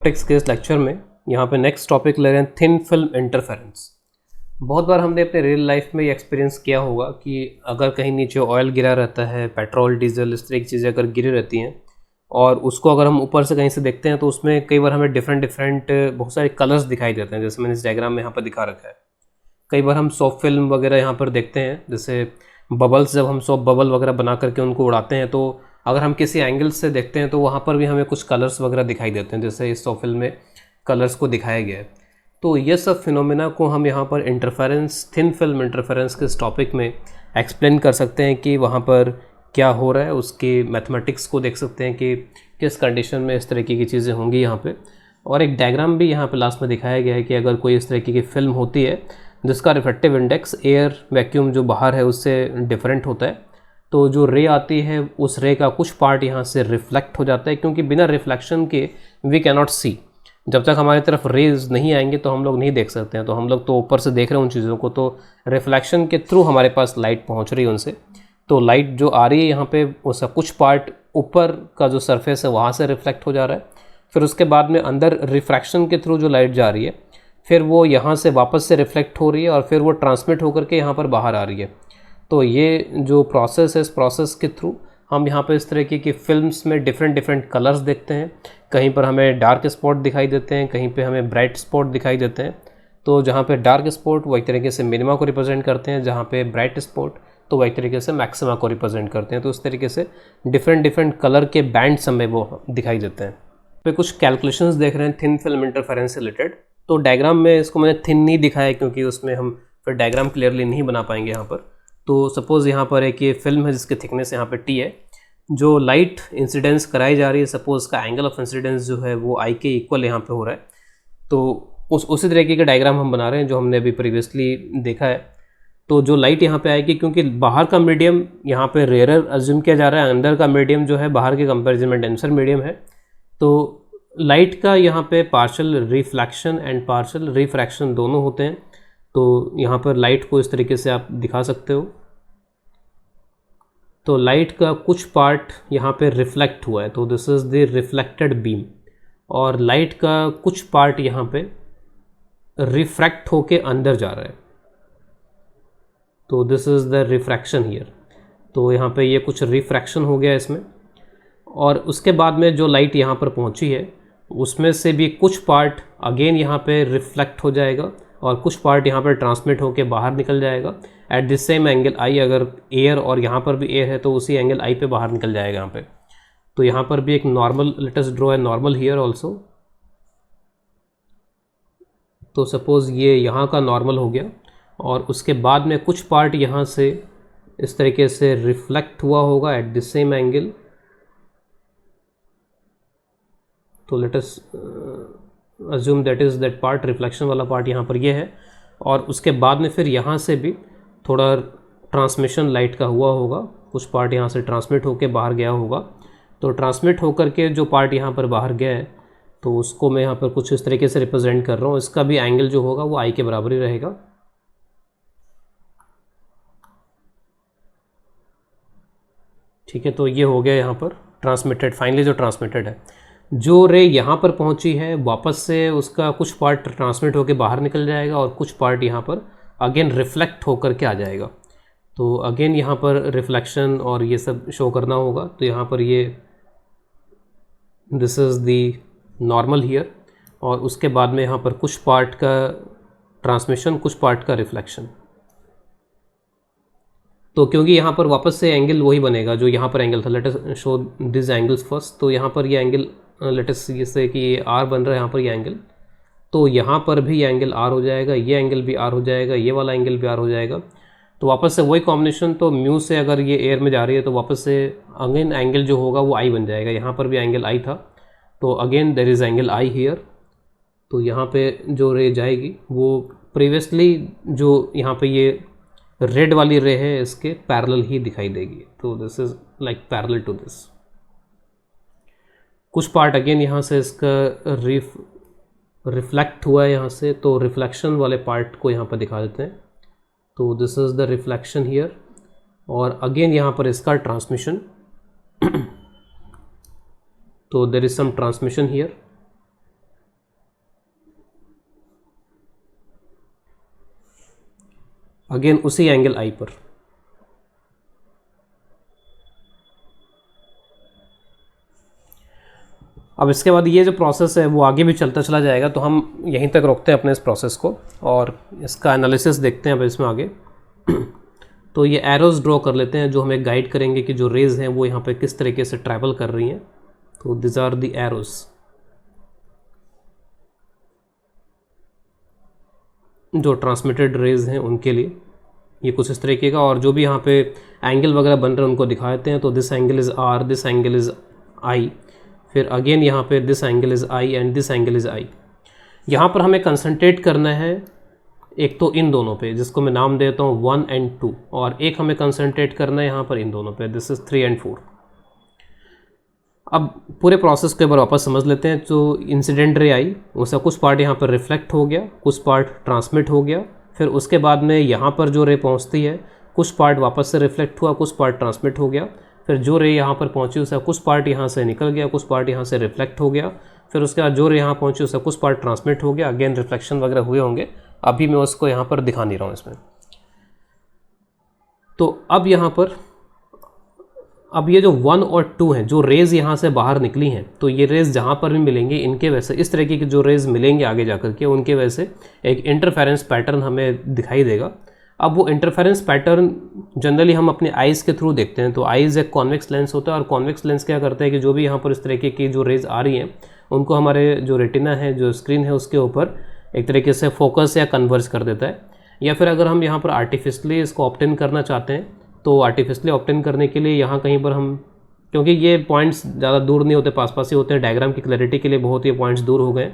Takes के इस lecture में यहाँ पे नेक्स्ट टॉपिक ले रहे हैं थिन फिल्म इंटरफेरेंस। बहुत बार हमने अपने रियल लाइफ में ये एक्सपीरियंस किया होगा कि अगर कहीं नीचे ऑयल गिरा रहता है, पेट्रोल डीजल इस तरह की चीज़ें अगर गिरी रहती हैं और उसको अगर हम ऊपर से कहीं से देखते हैं तो उसमें कई बार हमें डिफरेंट बहुत सारे कलर्स दिखाई देते हैं, जैसे मैंने इस डायग्राम में यहाँ पर दिखा रखा है। कई बार हम सॉफ्ट फिल्म वगैरह यहाँ पर देखते हैं, जैसे बबल्स, जब हम सॉफ्ट बबल वगैरह बना करके उनको उड़ाते हैं तो अगर हम किसी एंगल से देखते हैं तो वहाँ पर भी हमें कुछ कलर्स वगैरह दिखाई देते हैं, जैसे इस सॉफ्ट फिल्म में कलर्स को दिखाया गया है। तो ये सब फिनोमेना को हम यहाँ पर इंटरफेरेंस, थिन फिल्म इंटरफेरेंस के इस टॉपिक में एक्सप्लेन कर सकते हैं कि वहाँ पर क्या हो रहा है, उसकी मैथमेटिक्स को देख सकते हैं कि किस कंडीशन में इस तरीके की चीज़ें होंगी यहाँ पे। और एक डायग्राम भी यहाँ पे लास्ट में दिखाया गया है कि अगर कोई इस तरीके की फिल्म होती है जिसका रिफ्लेक्टिव इंडेक्स एयर वैक्यूम जो बाहर है उससे डिफरेंट होता है, तो जो रे आती है उस रे का कुछ पार्ट यहाँ से रिफ्लेक्ट हो जाता है, क्योंकि बिना रिफ्लेक्शन के वी कैनॉट सी। जब तक हमारी तरफ रेज नहीं आएंगे तो हम लोग नहीं देख सकते हैं। तो हम लोग तो ऊपर से देख रहे हैं उन चीज़ों को, तो रिफ्लेक्शन के थ्रू हमारे पास लाइट पहुँच रही है उनसे। तो लाइट जो आ रही है यहाँ पे उसका कुछ पार्ट ऊपर का जो सरफेस है वहाँ से रिफ्लेक्ट हो जा रहा है, फिर उसके बाद में अंदर रिफ्रैक्शन के थ्रू जो लाइट जा रही है फिर वो यहाँ से वापस से रिफ्लेक्ट हो रही है और फिर वो ट्रांसमिट होकर के यहाँ पर बाहर आ रही है। तो ये जो प्रोसेस है, इस प्रोसेस के थ्रू हम यहाँ पर इस तरह की फिल्म्स में डिफरेंट कलर्स देखते हैं। कहीं पर हमें डार्क स्पॉट दिखाई देते हैं, कहीं पे हमें ब्राइट स्पॉट दिखाई देते हैं। तो जहाँ पे डार्क स्पॉट वो एक तरीके से मिनिमा को रिप्रेजेंट करते हैं, जहाँ पे ब्राइट स्पॉट तो वो एक तरीके से मैक्सिमा को रिप्रेजेंट करते हैं। तो उस तरीके से डिफरेंट कलर के बैंड्स हमें वो दिखाई देते हैं। पे कुछ कैलकुलेशंस देख रहे हैं थिन फिल्म इंटरफेरेंस से रिलेटेड। तो डायग्राम में इसको मैंने थिन नहीं दिखाया क्योंकि उसमें हम फिर डायग्राम क्लियरली नहीं बना पाएंगे यहाँ पर। तो सपोज़ यहाँ पर एक ये फिल्म है जिसकी थिकनेस यहाँ पर टी है, जो लाइट इंसिडेंस कराई जा रही है, सपोज़ का एंगल ऑफ इंसिडेंस जो है वो आई के इक्वल यहाँ पे हो रहा है। तो उसी तरीके का डायग्राम हम बना रहे हैं जो हमने अभी प्रीवियसली देखा है। तो जो लाइट यहाँ पे आएगी, क्योंकि बाहर का मीडियम यहाँ पे रेयरर अज्यूम किया जा रहा है, अंदर का मीडियम जो है बाहर के कंपेरिजन में डेंसर मीडियम है, तो लाइट का यहाँ पे partial reflection and partial refraction दोनों होते हैं। तो यहाँ पर लाइट को इस तरीके से आप दिखा सकते हो। तो लाइट का कुछ पार्ट यहाँ पे रिफ्लेक्ट हुआ है, तो this is the reflected beam, और लाइट का कुछ पार्ट यहाँ पे रिफ्रैक्ट होके अंदर जा रहा है, तो this is the refraction here. तो यहाँ पे ये कुछ रिफ्रैक्शन हो गया इसमें, और उसके बाद में जो लाइट यहाँ पर पहुँची है उसमें से भी कुछ पार्ट अगेन यहाँ पे रिफ्लेक्ट हो जाएगा और कुछ पार्ट यहाँ पर ट्रांसमिट होकर बाहर निकल जाएगा एट द सेम एंगल आई। अगर एयर और यहाँ पर भी एयर है तो उसी एंगल आई पे बाहर निकल जाएगा यहाँ पे। तो यहाँ पर भी एक normal, let us draw a normal here also. तो सपोज़ ये यहाँ का नॉर्मल हो गया और उसके बाद में कुछ पार्ट यहाँ से इस तरीके से रिफ्लेक्ट हुआ होगा एट द सेम एंगल। तो let us assume that is that part, reflection वाला पार्ट यहाँ पर ये है, और उसके बाद में फिर यहाँ से भी थोड़ा ट्रांसमिशन लाइट का हुआ होगा, कुछ पार्ट यहाँ से ट्रांसमिट होकर बाहर गया होगा। तो ट्रांसमिट होकर के जो पार्ट यहाँ पर बाहर गया है तो उसको मैं यहाँ पर कुछ इस तरीके से रिप्रेजेंट कर रहा हूँ। इसका भी एंगल जो होगा वो आई के बराबर ही रहेगा। ठीक है, तो ये हो गया यहाँ पर ट्रांसमिटेड, फाइनली जो ट्रांसमिटेड है। जो रे यहाँ पर पहुँची है वापस से उसका कुछ पार्ट ट्रांसमिट होकर बाहर निकल जाएगा और कुछ पार्ट यहाँ पर अगेन रिफ्लेक्ट होकर के आ जाएगा। तो अगेन यहाँ पर रिफ्लेक्शन और ये सब शो करना होगा। तो यहाँ पर ये this is the normal here, और उसके बाद में यहाँ पर कुछ पार्ट का ट्रांसमिशन, कुछ पार्ट का रिफ्लेक्शन। तो क्योंकि यहाँ पर वापस से एंगल वही बनेगा जो यहाँ पर एंगल था, let us show this angles first. तो यहाँ पर ये एंगल लेट अस जैसे कि ये आर बन रहा है यहाँ पर ये एंगल, तो यहाँ पर भी ये एंगल आर हो जाएगा, ये एंगल भी आर हो जाएगा, ये वाला एंगल भी आर हो जाएगा। तो वापस से वही कॉम्बिनेशन। तो म्यू से अगर ये एयर में जा रही है तो वापस से अगेन एंगल जो होगा वो आई बन जाएगा। यहाँ पर भी एंगल आई था, तो again there is angle I here. तो यहाँ पे जो रे जाएगी वो प्रीवियसली जो यहाँ पे ये रेड वाली रे है इसके पैरेलल ही दिखाई देगी। तो this is like parallel to this. कुछ पार्ट अगेन यहाँ से इसका रिफ्लेक्ट हुआ है यहाँ से, तो रिफ्लेक्शन वाले पार्ट को यहाँ पर दिखा देते हैं। तो this is the reflection here, और अगेन यहाँ पर इसका ट्रांसमिशन। तो there is some transmission here, again उसी एंगल आई पर। अब इसके बाद ये जो प्रोसेस है वो आगे भी चलता चला जाएगा, तो हम यहीं तक रोकते हैं अपने इस प्रोसेस को और इसका एनालिसिस देखते हैं अब इसमें आगे। तो ये एरोज ड्रॉ कर लेते हैं जो हमें गाइड करेंगे कि जो रेज़ हैं वो यहाँ पे किस तरीके से ट्रैवल कर रही हैं। तो दिस आर द एरोज। जो ट्रांसमिटेड रेज़ हैं उनके लिए ये कुछ इस तरीके का, और जो भी यहाँ पे एंगल वगैरह बन रहे हैं उनको दिखा देते हैं। तो this angle is R, this angle is I, फिर अगेन यहाँ पे this angle is I and this angle is I. यहाँ पर हमें कंसंट्रेट करना है एक तो इन दोनों पे, जिसको मैं नाम देता हूँ 1 and 2, और एक हमें कंसंट्रेट करना है यहाँ पर इन दोनों पे, दिस इज़ 3 and 4। अब पूरे प्रोसेस को एक बार वापस समझ लेते हैं। तो इंसिडेंट रे आई, उसका कुछ पार्ट यहाँ पर रिफ्लेक्ट हो गया, कुछ पार्ट ट्रांसमिट हो गया, फिर उसके बाद में यहाँ पर जो रे पहुँचती है कुछ पार्ट वापस से रिफ्लेक्ट हुआ, कुछ पार्ट ट्रांसमिट हो गया, फिर जो रे यहाँ पर पहुँची उसका कुछ पार्ट यहाँ से निकल गया, कुछ पार्ट यहाँ से रिफ्लेक्ट हो गया, फिर उसके बाद जो रे यहाँ पहुँची उसका कुछ पार्ट ट्रांसमिट हो गया, अगेन रिफ्लेक्शन वगैरह हुए होंगे, अभी मैं उसको यहाँ पर दिखा नहीं रहा हूँ इसमें। तो अब यहाँ पर अब ये जो 1 और 2 हैं, जो रेज़ यहाँ से बाहर निकली हैं, तो ये रेज़ जहाँ पर भी मिलेंगे इनके वैसे इस तरीके की जो रेज़ मिलेंगे आगे जाकर के, उनके वैसे एक इंटरफेरेंस पैटर्न हमें दिखाई देगा। अब वो इंटरफेरेंस पैटर्न जनरली हम अपने आइज़ के थ्रू देखते हैं। तो आइज़ एक कॉन्वेक्स लेंस होता है, और कॉन्वेक्स लेंस क्या करता है कि जो भी यहाँ पर इस तरीके की जो रेज़ आ रही हैं उनको हमारे जो रेटिना है, जो स्क्रीन है, उसके ऊपर एक तरीके से फोकस या कन्वर्ज कर देता है। या फिर अगर हम यहाँ पर आर्टिफिशियली इसको ऑब्टेन करना चाहते हैं, तो आर्टिफिशियली ऑब्टेन करने के लिए यहाँ कहीं पर हम, क्योंकि ये पॉइंट्स ज़्यादा दूर नहीं होते, पास पास ही होते हैं, डायग्राम की क्लैरिटी के लिए बहुत ही पॉइंट्स दूर हो गए,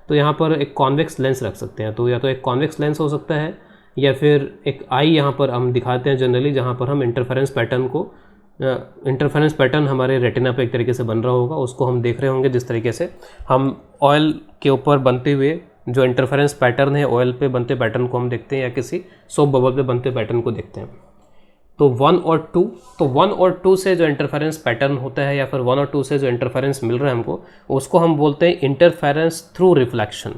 तो यहाँ पर एक कॉन्वेक्स लेंस रख सकते हैं। तो या तो एक कॉन्वेक्स लेंस हो सकता है, या फिर एक आई यहाँ पर हम दिखाते हैं जनरली, जहाँ पर हम इंटरफेरेंस पैटर्न हमारे रेटिना पे एक तरीके से बन रहा होगा, उसको हम देख रहे होंगे। जिस तरीके से हम ऑयल के ऊपर बनते हुए जो इंटरफेरेंस पैटर्न है, ऑयल पे बनते पैटर्न को हम देखते हैं, या किसी सोप बबल पे बनते पैटर्न को देखते हैं। तो 1 और 2, तो 1 और 2 से जो इंटरफेरेंस पैटर्न होता है, या फिर 1 और 2 से जो इंटरफेरेंस मिल रहा है हमको, उसको हम बोलते हैं इंटरफेरेंस थ्रू रिफ्लेक्शन।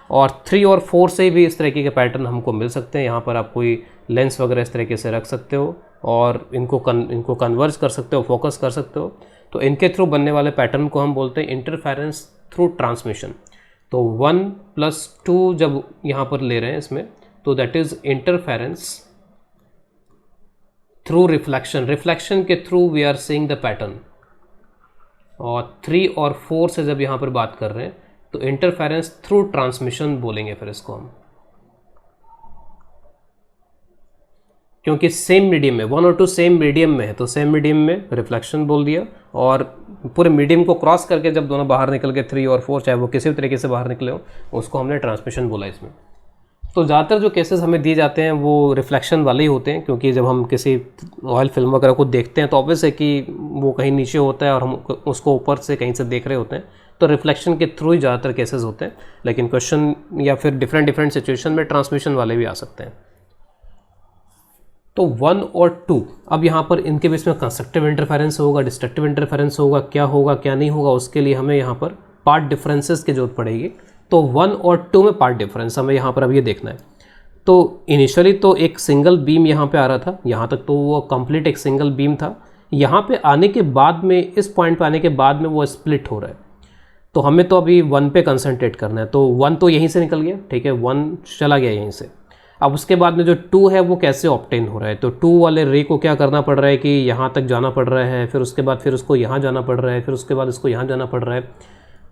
और 3 और 4 से भी इस तरीके के पैटर्न हमको मिल सकते हैं। यहाँ पर आप कोई लेंस वगैरह इस तरीके से रख सकते हो और इनको कन्वर्ज कर सकते हो, फोकस कर सकते हो। तो इनके थ्रू बनने वाले पैटर्न को हम बोलते हैं इंटरफेरेंस थ्रू ट्रांसमिशन। तो 1 + 2 जब यहाँ पर ले रहे हैं इसमें, तो that is interference through reflection. Reflection के through we are seeing the pattern. और 3 और 4 से जब यहाँ पर बात कर रहे हैं, तो इंटरफेरेंस थ्रू ट्रांसमिशन बोलेंगे फिर इसको हम, क्योंकि सेम मीडियम में 1 और 2 सेम मीडियम में है, तो सेम मीडियम में रिफ्लेक्शन बोल दिया, और पूरे मीडियम को क्रॉस करके जब दोनों बाहर निकल के 3 और 4, चाहे वो किसी भी तरीके से बाहर निकले हो, उसको हमने ट्रांसमिशन बोला इसमें। तो ज़्यादातर जो केसेस हमें दिए जाते हैं वो रिफ्लेक्शन वाले ही होते हैं, क्योंकि जब हम किसी ऑयल फिल्म वगैरह को देखते हैं तो ऑब्वियस है कि वो कहीं नीचे होता है और हम उसको ऊपर से कहीं से देख रहे होते हैं, तो रिफ्लेक्शन के थ्रू ही ज़्यादातर केसेस होते हैं। लेकिन क्वेश्चन या फिर डिफरेंट सिचुएशन में ट्रांसमिशन वाले भी आ सकते हैं। तो 1 और 2, अब यहाँ पर इनके बीच में कंस्ट्रक्टिव इंटरफेरेंस होगा, डिस्ट्रक्टिव इंटरफेरेंस होगा, क्या नहीं होगा, उसके लिए हमें यहाँ पर पार्ट डिफरेंसेस की जरूरत पड़ेगी। तो 1 और 2 में पार्ट डिफरेंस हमें यहाँ पर अब ये देखना है। तो इनिशियली तो एक सिंगल बीम यहाँ पे आ रहा था, यहाँ तक तो वो कंप्लीट एक सिंगल बीम था। यहाँ पे आने के बाद में, इस पॉइंट पे आने के बाद में वो स्प्लिट हो रहा है, तो हमें तो अभी 1 पे कंसंट्रेट करना है। तो 1 तो यहीं से निकल गया, ठीक है, 1 चला गया यहीं से। अब उसके बाद में जो 2 है वो कैसे ऑब्टेन हो रहा है, तो 2 वाले रे को क्या करना पड़ रहा है कि यहाँ तक जाना पड़ रहा है, फिर उसके बाद फिर उसको यहाँ जाना पड़ रहा है, फिर उसके बाद इसको यहाँ जाना पड़ रहा है,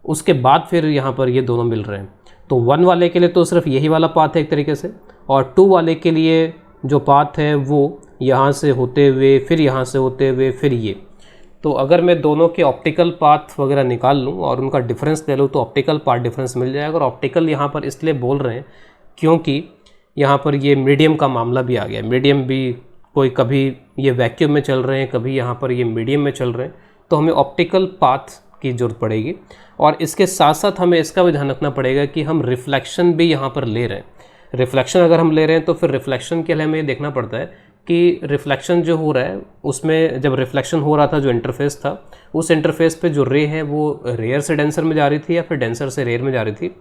उसके बाद फिर यहाँ पर ये दोनों मिल रहे हैं। तो 1 वाले के लिए तो सिर्फ यही वाला पाथ है एक तरीके से, और 2 वाले के लिए जो पाथ है वो यहाँ से होते हुए, फिर यहाँ से होते हुए, फिर ये। तो अगर मैं दोनों के ऑप्टिकल पाथ वगैरह निकाल लूँ और उनका डिफरेंस ले लूँ, तो ऑप्टिकल पाथ डिफरेंस मिल जाएगा। और ऑप्टिकल यहाँ पर इसलिए बोल रहे हैं क्योंकि यहाँ पर ये मीडियम का मामला भी आ गया। मीडियम भी कोई कभी ये वैक्यूम में चल रहे हैं, कभी यहाँ पर ये मीडियम में चल रहे हैं, तो हमें ऑप्टिकल पाथ की ज़रूरत पड़ेगी। और इसके साथ साथ हमें इसका भी ध्यान रखना पड़ेगा कि हम रिफ्लेक्शन भी यहाँ पर ले रहे हैं। रिफ्लेक्शन अगर हम ले रहे हैं तो फिर रिफ्लेक्शन के लिए हमें देखना पड़ता है कि रिफ्लेक्शन जो हो रहा है उसमें, जब रिफ्लेक्शन हो रहा था जो इंटरफेस था, उस इंटरफेस पे जो रे है वो रेयर से डेंसर में जा रही थी या फिर डेंसर से रेयर में जा रही थी।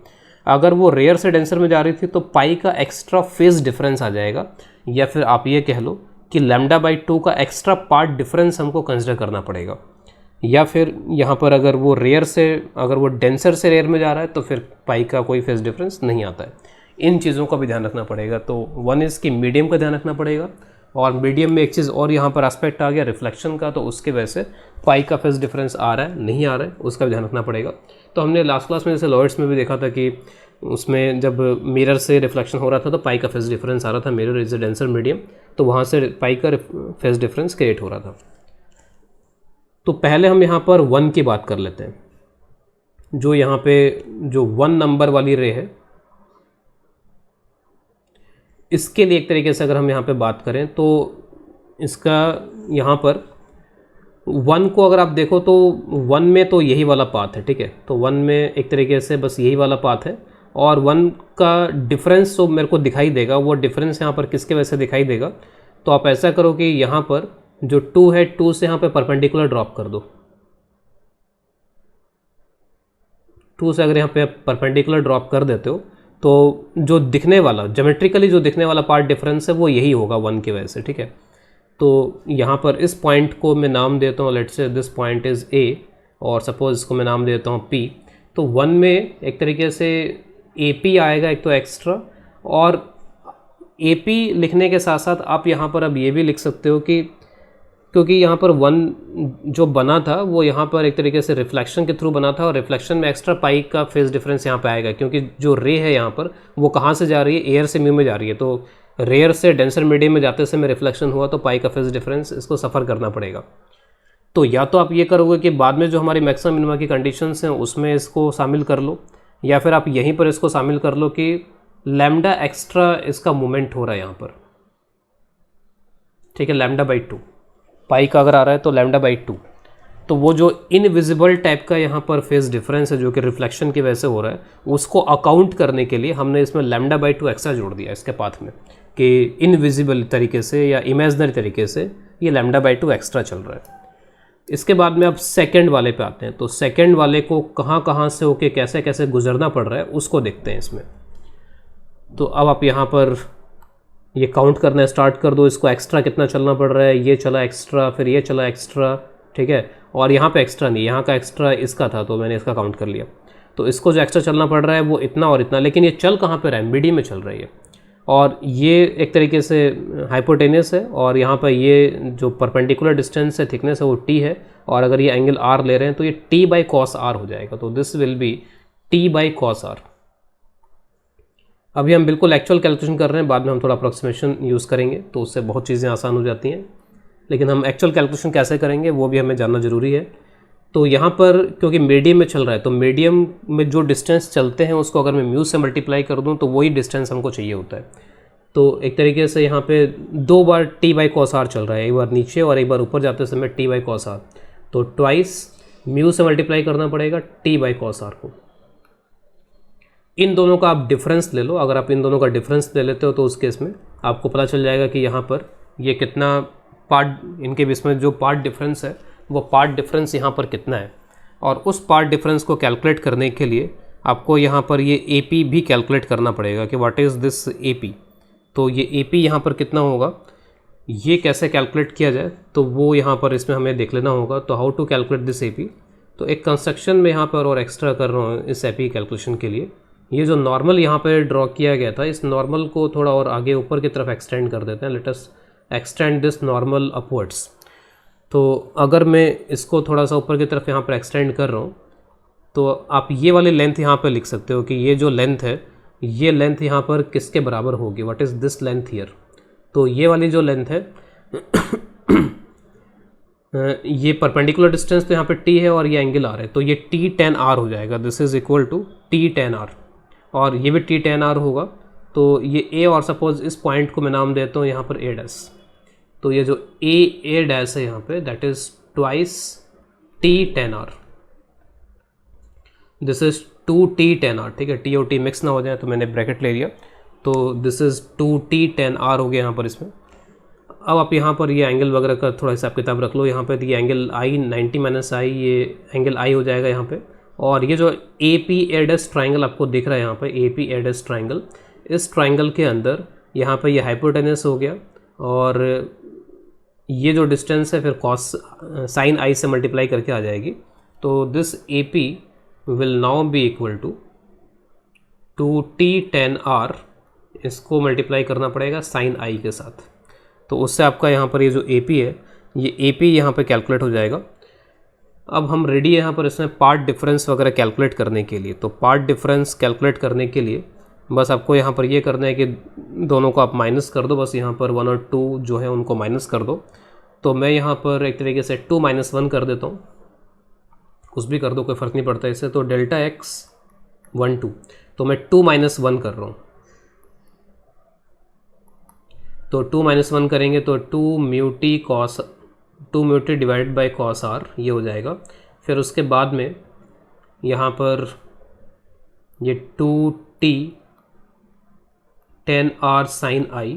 अगर वो रेयर से डेंसर में जा रही थी तो पाई का एक्स्ट्रा फेज डिफरेंस आ जाएगा। या फिर आप ये कह लो कि λ/2 का एक्स्ट्रा पार्ट डिफरेंस हमको कंसिडर करना पड़ेगा, या फिर यहाँ पर अगर वो डेंसर से रेयर में जा रहा है तो फिर पाई का कोई फेज डिफरेंस नहीं आता है। इन चीज़ों का भी ध्यान रखना पड़ेगा। तो वन इज़ कि मीडियम का ध्यान रखना पड़ेगा, और मीडियम में एक चीज़ और यहाँ पर एस्पेक्ट आ गया रिफ्लेक्शन का, तो उसके वजह से पाई का फेज डिफरेंस आ रहा है नहीं आ रहा है उसका भी ध्यान रखना पड़ेगा। तो हमने लास्ट क्लास में जैसे लॉयड्स में भी देखा था कि उसमें जब मिरर से रिफ्लेक्शन हो रहा था तो पाई का फेज डिफरेंस आ रहा था, mirror is a denser medium, तो वहाँ से पाई का फेज डिफरेंस क्रिएट हो रहा था। तो पहले हम यहाँ पर 1 की बात कर लेते हैं। जो यहाँ पे जो 1 नंबर वाली रे है, इसके लिए एक तरीके से अगर हम यहाँ पे बात करें तो इसका यहाँ पर 1 को अगर आप देखो तो 1 में तो यही वाला पाथ है, ठीक है। तो 1 में एक तरीके से बस यही वाला पाथ है, और 1 का डिफरेंस तो मेरे को दिखाई देगा। वो डिफरेंस यहाँ पर किसके वजह से दिखाई देगा, तो आप ऐसा करो कि यहाँ पर जो 2 है 2 से यहाँ पे परपेंडिकुलर ड्रॉप कर दो। 2 से अगर यहाँ पे परपेंडिकुलर ड्रॉप कर देते हो तो जो दिखने वाला ज्योमेट्रिकली जो दिखने वाला पार्ट डिफरेंस है वो यही होगा 1 की वजह से, ठीक है। तो यहाँ पर इस पॉइंट को मैं नाम देता हूँ, let's say this point is A, और सपोज इसको मैं नाम देता हूँ P। तो 1 में एक तरीके से AP आएगा एक तो एक्स्ट्रा, और AP लिखने के साथ साथ आप यहाँ पर अब ये भी लिख सकते हो कि क्योंकि यहाँ पर 1 जो बना था वो यहाँ पर एक तरीके से रिफ्लेक्शन के थ्रू बना था, और रिफ्लेक्शन में एक्स्ट्रा पाई का फेज डिफरेंस यहाँ पे आएगा, क्योंकि जो रे है यहाँ पर वो कहाँ से जा रही है, एयर से म्यू में जा रही है। तो रेयर से डेंसर मीडियम में जाते समय रिफ्लेक्शन हुआ तो पाई का फेज डिफरेंस इसको सफ़र करना पड़ेगा। तो या तो आप ये करोगे कि बाद में जो हमारी मैक्सिमम मिनिमा की कंडीशंस हैं उसमें इसको शामिल कर लो, या फिर आप यहीं पर इसको शामिल कर लो कि लैम्डा एक्स्ट्रा इसका मूवमेंट हो रहा है यहाँ पर, ठीक है, λ/2 पाई का अगर आ रहा है तो λ/2। तो वो जो इनविजिबल टाइप का यहाँ पर फेज डिफरेंस है जो कि रिफ्लेक्शन की वजह से हो रहा है, उसको अकाउंट करने के लिए हमने इसमें λ/2 एक्स्ट्रा जोड़ दिया इसके पाथ में, कि इनविजिबल तरीके से या इमेजनरी तरीके से ये λ/2 एक्स्ट्रा चल रहा है। इसके बाद में अब सेकंड वाले पे आते हैं। तो सेकंड वाले को कहाँ से होके कैसे कैसे गुजरना पड़ रहा है उसको देखते हैं इसमें। तो अब आप यहाँ पर ये काउंट करना स्टार्ट कर दो, इसको एक्स्ट्रा कितना चलना पड़ रहा है, ये चला एक्स्ट्रा, फिर ये चला एक्स्ट्रा, ठीक है, और यहाँ पे एक्स्ट्रा नहीं, यहाँ का एक्स्ट्रा इसका था तो मैंने इसका काउंट कर लिया। तो इसको जो एक्स्ट्रा चलना पड़ रहा है वो इतना और इतना, लेकिन ये चल कहाँ पे रहा है, मीडियम में चल रही है, और ये एक तरीके से हाइपोटेनियस है, और यहाँ पर ये जो परपेंडिकुलर डिस्टेंस है, थिकनेस है, वो t है, और अगर ये एंगल r ले रहे हैं तो ये t/cos r हो जाएगा। तो this will be t/cos r। अभी हम बिल्कुल एक्चुअल कैलकुलेशन कर रहे हैं, बाद में हम थोड़ा अप्रॉक्सीमेशन यूज़ करेंगे तो उससे बहुत चीज़ें आसान हो जाती हैं, लेकिन हम एक्चुअल कैलकुलेशन कैसे करेंगे वो भी हमें जानना ज़रूरी है। तो यहाँ पर क्योंकि मीडियम में चल रहा है तो मीडियम में जो डिस्टेंस चलते हैं उसको अगर मैं म्यू से मल्टीप्लाई कर दूँ तो वही डिस्टेंस हमको चाहिए होता है। तो एक तरीके से यहाँ पे 2 बार t/cos r चल रहा है, एक बार नीचे और एक बार ऊपर जाते समय t/cos r, तो ट्वाइस म्यू से मल्टीप्लाई करना पड़ेगा t/cos r को। इन दोनों का आप डिफरेंस ले लो, अगर आप इन दोनों का डिफरेंस ले लेते हो तो उस केस में आपको पता चल जाएगा कि यहाँ पर ये कितना पार्ट, इनके बीच में जो पार्ट डिफरेंस है वो पार्ट डिफरेंस यहाँ पर कितना है। और उस पार्ट डिफरेंस को कैलकुलेट करने के लिए आपको यहाँ पर ये AP भी कैलकुलेट करना पड़ेगा कि व्हाट इज़ दिस AP। तो ये AP यहाँ पर कितना होगा, ये कैसे कैलकुलेट किया जाए तो वो यहाँ पर इसमें हमें देख लेना होगा। तो how to calculate this AP, तो एक कंस्ट्रक्शन में यहाँ पर और एक्स्ट्रा कर रहा हूँ इस AP कैलकुलेशन के लिए। ये जो नॉर्मल यहाँ पर ड्रॉ किया गया था, इस नॉर्मल को थोड़ा और आगे ऊपर की तरफ एक्सटेंड कर देते हैं। Let us extend this normal upwards. तो अगर मैं इसको थोड़ा सा ऊपर की तरफ यहाँ पर एक्सटेंड कर रहा हूँ तो आप ये वाली लेंथ यहाँ पर लिख सकते हो कि ये जो लेंथ है, ये लेंथ यहाँ पर किसके बराबर होगी, what is this length here. तो ये वाली जो लेंथ है ये परपेंडिकुलर डिस्टेंस तो यहाँ पे t है और ये एंगल r है, तो ये t tan r हो जाएगा। This is equal to t tan r, और ये भी t tan r होगा। तो ये a, और सपोज इस पॉइंट को मैं नाम देता हूँ यहाँ पर a डैश। तो ये जो a डैश है यहाँ पे, that is twice t tan r। This is 2t tan r, ठीक है, t और t मिक्स ना हो जाए तो मैंने ब्रैकेट ले लिया। तो this is 2t tan r हो गया यहाँ पर इसमें। अब आप यहाँ पर ये एंगल वगैरह का थोड़ा हिसाब किताब रख लो। यहाँ पे ये एंगल i 90 - i, ये एंगल i हो जाएगा यहाँ पे। और ये जो AP A डैश ट्राइंगल आपको दिख रहा है यहाँ पे, AP A डैश ट्राइंगल, इस ट्राइंगल के अंदर यहाँ पे ये हाइपोटेनस हो गया, और ये जो डिस्टेंस है फिर कॉस साइन आई से मल्टीप्लाई करके आ जाएगी। तो this A P will now be equal to 2t tan r, इसको मल्टीप्लाई करना पड़ेगा साइन आई के साथ। तो उससे आपका यहाँ पर ये जो ए पी है, ये ए पी यहाँ पर कैलकुलेट हो जाएगा। अब हम रेडी है यहाँ पर इसमें पार्ट डिफरेंस वगैरह कैलकुलेट करने के लिए। तो पार्ट डिफरेंस कैलकुलेट करने के लिए बस आपको यहाँ पर ये करना है कि दोनों को आप माइनस कर दो, बस यहाँ पर 1 और 2 जो है उनको माइनस कर दो। तो मैं यहाँ पर एक तरीके से 2 - 1 कर देता हूँ, कुछ भी कर दो कोई फ़र्क नहीं पड़ता इससे। तो डेल्टा x 1 2, तो मैं 2 - 1 कर रहा हूँ। तो 2 - 1 करेंगे तो 2 mu T divide by cos R, ये हो जाएगा। फिर उसके बाद में यहाँ पर ये 2t tan r sin i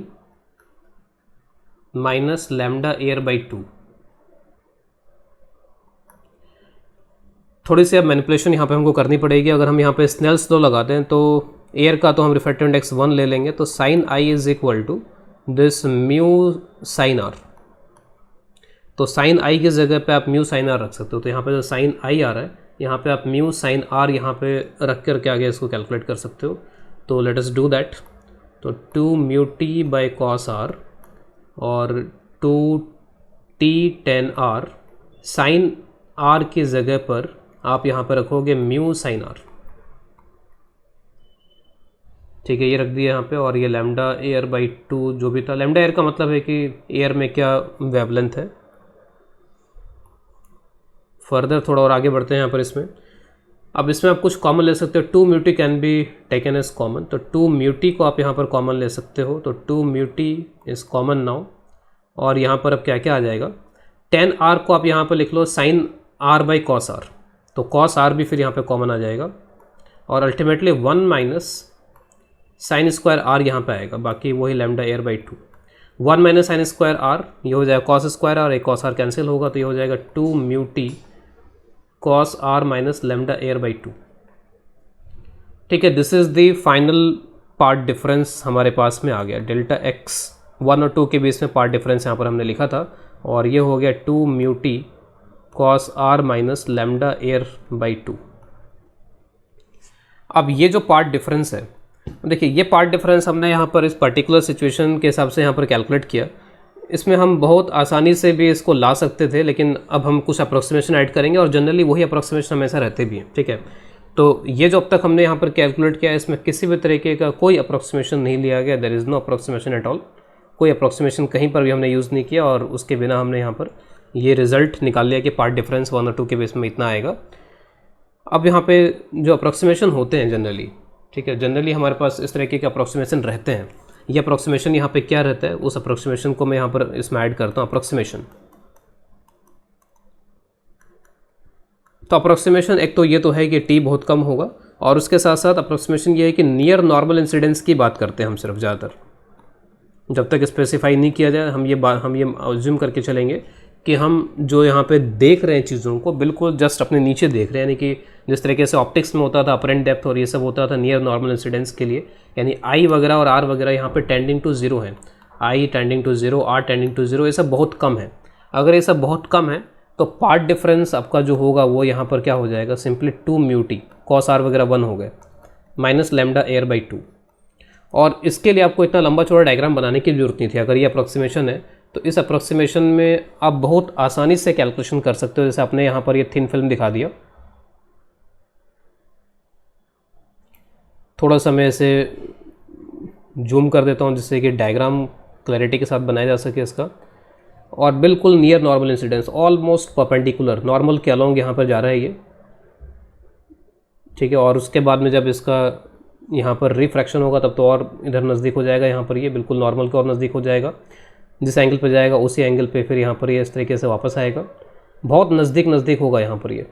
minus lambda air by 2। थोड़ी सी अब मैनिपुलेशन यहाँ पे हमको करनी पड़ेगी। अगर हम यहाँ पे स्नेल्स लॉ लगाते हैं तो एयर का तो हम रिफ्रैक्टेंट इंडेक्स 1 ले लेंगे। तो sine I is equal to this mu sine R. तो साइन आई की जगह पे आप म्यू साइन आर रख सकते हो। तो यहाँ पे जो साइन आई आ रहा है, यहाँ पे आप म्यू साइन आर यहाँ पे रख कर के आगे इसको कैलकुलेट कर सकते हो। तो लेट अस डू दैट। तो 2 mu T by cos R और 2t tan r, sign r की जगह पर आप यहाँ पर रखोगे म्यू साइन r। ठीक है, ये रख दिया यहाँ पे। और ये लैम्डा एयर बाई 2 जो भी था, लैम्डा एयर का मतलब है कि एयर में क्या वेवलेंथ है। फर्दर थोड़ा और आगे बढ़ते हैं यहाँ पर इसमें। अब इसमें आप कुछ कॉमन ले सकते हो। 2 mu T can be taken as common. तो 2 म्यू टी को आप यहाँ पर कॉमन ले सकते हो। तो 2 mu T is common now. और यहाँ पर अब क्या क्या आ जाएगा, tan r को आप यहाँ पर लिख लो sine r by cos r. तो कॉस आर भी फिर यहाँ पे कॉमन आ जाएगा। और ultimately 1 minus sine square r यहाँ पे आएगा, बाकी वही lambda air by 2। 1 minus sine square r, ये हो जाएगा कॉस स्क्वायर आर, एक कॉस आर कैंसिल होगा तो ये हो जाएगा 2 mu T cos are minus lambda air by 2। ठीक है, this is the final path difference हमारे पास में आ गया। डेल्टा x 1 और 2 के बीच में पार्ट डिफरेंस यहाँ पर हमने लिखा था, और ये हो गया 2 mu T cos are minus lambda air by 2। अब ये जो पार्ट डिफरेंस है, देखिए ये पार्ट डिफरेंस हमने यहाँ पर इस पर्टिकुलर सिचुएशन के हिसाब से यहाँ पर कैलकुलेट किया। इसमें हम बहुत आसानी से भी इसको ला सकते थे, लेकिन अब हम कुछ अप्रोक्सीमेशन ऐड करेंगे, और जनरली वही अप्रोक्सीमेशन हमेशा रहते भी हैं। ठीक है, तो ये जो अब तक हमने यहाँ पर कैलकुलेट किया, इसमें किसी भी तरीके का कोई अप्रोक्सीमेशन नहीं लिया गया। There is no approximation at all. कोई अप्रोक्सीमेशन कहीं पर भी हमने यूज़ नहीं किया, और उसके बिना हमने यहाँ पर ये रिज़ल्ट निकाल लिया कि पार्ट डिफरेंस 1 और 2 के बेस में इतना आएगा। अब यहाँ पे जो अप्रोक्सीमेशन होते हैं जनरली, ठीक है, जनरली हमारे पास इस तरीके के अप्रोक्सीमेशन रहते हैं। ये अप्रोक्सीमेशन यहाँ पे क्या रहता है, उस अप्रोक्सीमेशन को मैं यहाँ पर इसमें ऐड करता हूँ। अप्रोक्सीमेशन, तो अप्रोक्सीमेशन एक तो ये तो है कि टी बहुत कम होगा, और उसके साथ साथ अप्रोक्सीमेशन ये है कि नियर नॉर्मल इंसिडेंस की बात करते हैं हम सिर्फ। ज़्यादातर जब तक स्पेसिफाई नहीं किया जाए हम ये अज्यूम करके चलेंगे कि हम जो यहाँ पे देख रहे हैं चीज़ों को बिल्कुल जस्ट अपने नीचे देख रहे हैं। यानी कि जिस तरीके से ऑप्टिक्स में होता था अपरेंट डेप्थ और ये सब होता था नियर नॉर्मल इंसिडेंस के लिए, यानी आई वगैरह और आर वगैरह यहाँ पे टेंडिंग टू जीरो है। I tending to zero, r tending to zero, ये सब बहुत कम है। अगर ये सब बहुत कम है तो पार्ट डिफरेंस आपका जो होगा वो यहाँ पर क्या हो जाएगा, simply 2 mu T cos R वगैरह 1 हो गए माइनस लैम्डा एयर बाई 2। और इसके लिए आपको इतना लंबा चौड़ा डायग्राम बनाने की जरूरत नहीं थी। अगर ये अप्रोक्सीमेशन है तो इस अप्रोक्सीमेशन में आप बहुत आसानी से कैलकुलेशन कर सकते हो। जैसे आपने यहाँ पर ये थिन फिल्म दिखा दिया, थोड़ा सा मैं इसे जूम कर देता हूँ जिससे कि डायग्राम क्लैरिटी के साथ बनाया जा सके इसका। और बिल्कुल near normal incidence, almost perpendicular normal के अलोंग यहाँ पर जा रहा है ये। ठीक है, और उसके बाद में जब इसका यहाँ पर रिफ्रैक्शन होगा तब तो और इधर नज़दीक हो जाएगा। यहाँ पर ये बिल्कुल नॉर्मल के और नज़दीक हो जाएगा। जिस एंगल पे जाएगा उसी एंगल पे फिर यहाँ पर ये इस तरीके से वापस आएगा, बहुत नज़दीक होगा यहाँ पर ये।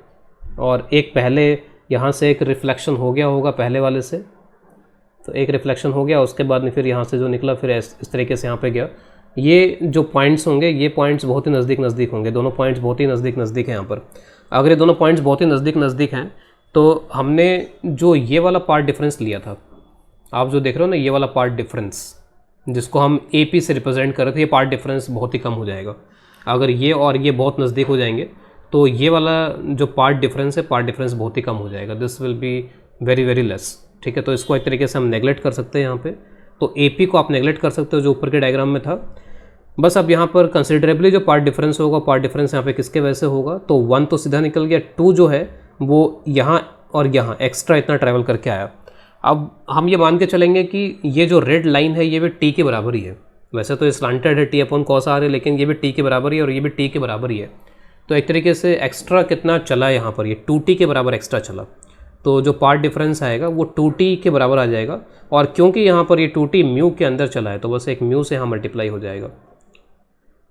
और एक पहले यहाँ से एक रिफ्लेक्शन हो गया होगा पहले वाले से, तो एक रिफ्लेक्शन हो गया, उसके बाद में फिर यहाँ से जो निकला फिर इस तरीके से यहाँ पे गया। ये जो पॉइंट्स होंगे ये पॉइंट्स बहुत ही नज़दीक होंगे, दोनों पॉइंट्स बहुत ही नज़दीक हैं यहाँ पर। अगर ये दोनों पॉइंट्स बहुत ही नज़दीक हैं तो हमने जो ये वाला पार्ट डिफरेंस लिया था, आप जो देख रहे हो ना ये वाला पार्ट डिफरेंस, जिसको हम AP से रिप्रेजेंट कर रहे थे, ये पार्ट डिफरेंस बहुत ही कम हो जाएगा। अगर ये और ये बहुत नज़दीक हो जाएंगे तो ये वाला जो पार्ट डिफरेंस है, पार्ट डिफरेंस बहुत ही कम हो जाएगा, this will be very very less. ठीक है, तो इसको एक तरीके से हम नेगलेक्ट कर सकते हैं यहाँ पे। तो AP को आप नेगलेक्ट कर सकते हो जो ऊपर के डायग्राम में था। बस अब यहाँ पर कंसिडरेबली जो पार्ट डिफरेंस होगा, पार्ट डिफरेंस यहाँ पे किसके वजह से होगा, तो 1 तो सीधा निकल गया, 2 जो है वो यहाँ और यहाँ एक्स्ट्रा इतना ट्रैवल करके आया। अब हम ये मान के चलेंगे कि ये जो रेड लाइन है ये भी T के बराबर ही है। वैसे तो ये स्लांटेड है T/cos r है, लेकिन ये भी T के बराबर ही है और ये भी T के बराबर ही है। तो एक तरीके से एक्स्ट्रा कितना चला यहाँ पर, ये 2T के बराबर एक्स्ट्रा चला, तो जो पार्ट डिफरेंस आएगा वो 2T के बराबर आ जाएगा। और क्योंकि यहाँ पर ये 2T म्यू के अंदर चला है तो बस एक म्यू से यहाँ मल्टीप्लाई हो जाएगा।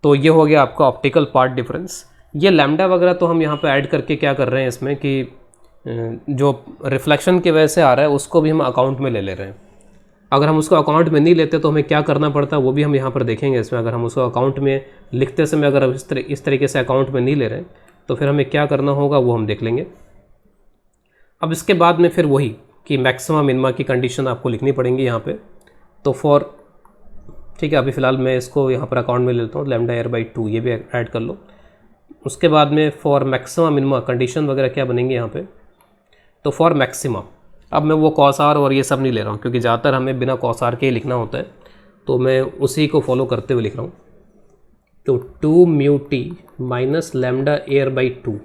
तो ये हो गया आपका ऑप्टिकल पार्ट डिफरेंस। ये लैम्डा वगैरह तो हम यहाँ पे ऐड करके क्या कर रहे हैं इसमें कि जो रिफ्लेक्शन की वजह से आ रहा है उसको भी हम अकाउंट में ले रहे हैं। अगर हम उसको अकाउंट में नहीं लेते तो हमें क्या करना पड़ता है वो भी हम यहाँ पर देखेंगे इसमें। अगर हम उसको अकाउंट में लिखते समय अगर इस तरीके से अकाउंट में नहीं ले रहे हैं तो फिर हमें क्या करना होगा वो हम देख लेंगे। अब इसके बाद में फिर वही कि मैक्सिमा मिनिमा की कंडीशन आपको लिखनी पड़ेंगी यहाँ पे। तो फॉर, ठीक है, अभी फ़िलहाल मैं इसको यहाँ पर अकाउंट में ले लेता हूँ, λ/2 ये भी ऐड कर लो। उसके बाद में फॉर मैक्सिमा मिनिमा कंडीशन वगैरह क्या बनेंगे यहाँ पे, तो फॉर मैक्सिमा अब मैं वो cos r और ये सब नहीं ले रहा हूँ क्योंकि ज़्यादातर हमें बिना cos r के ही लिखना होता है, तो मैं उसी को फॉलो करते हुए लिख रहा हूँ। तो 2 μt माइनस λ/2,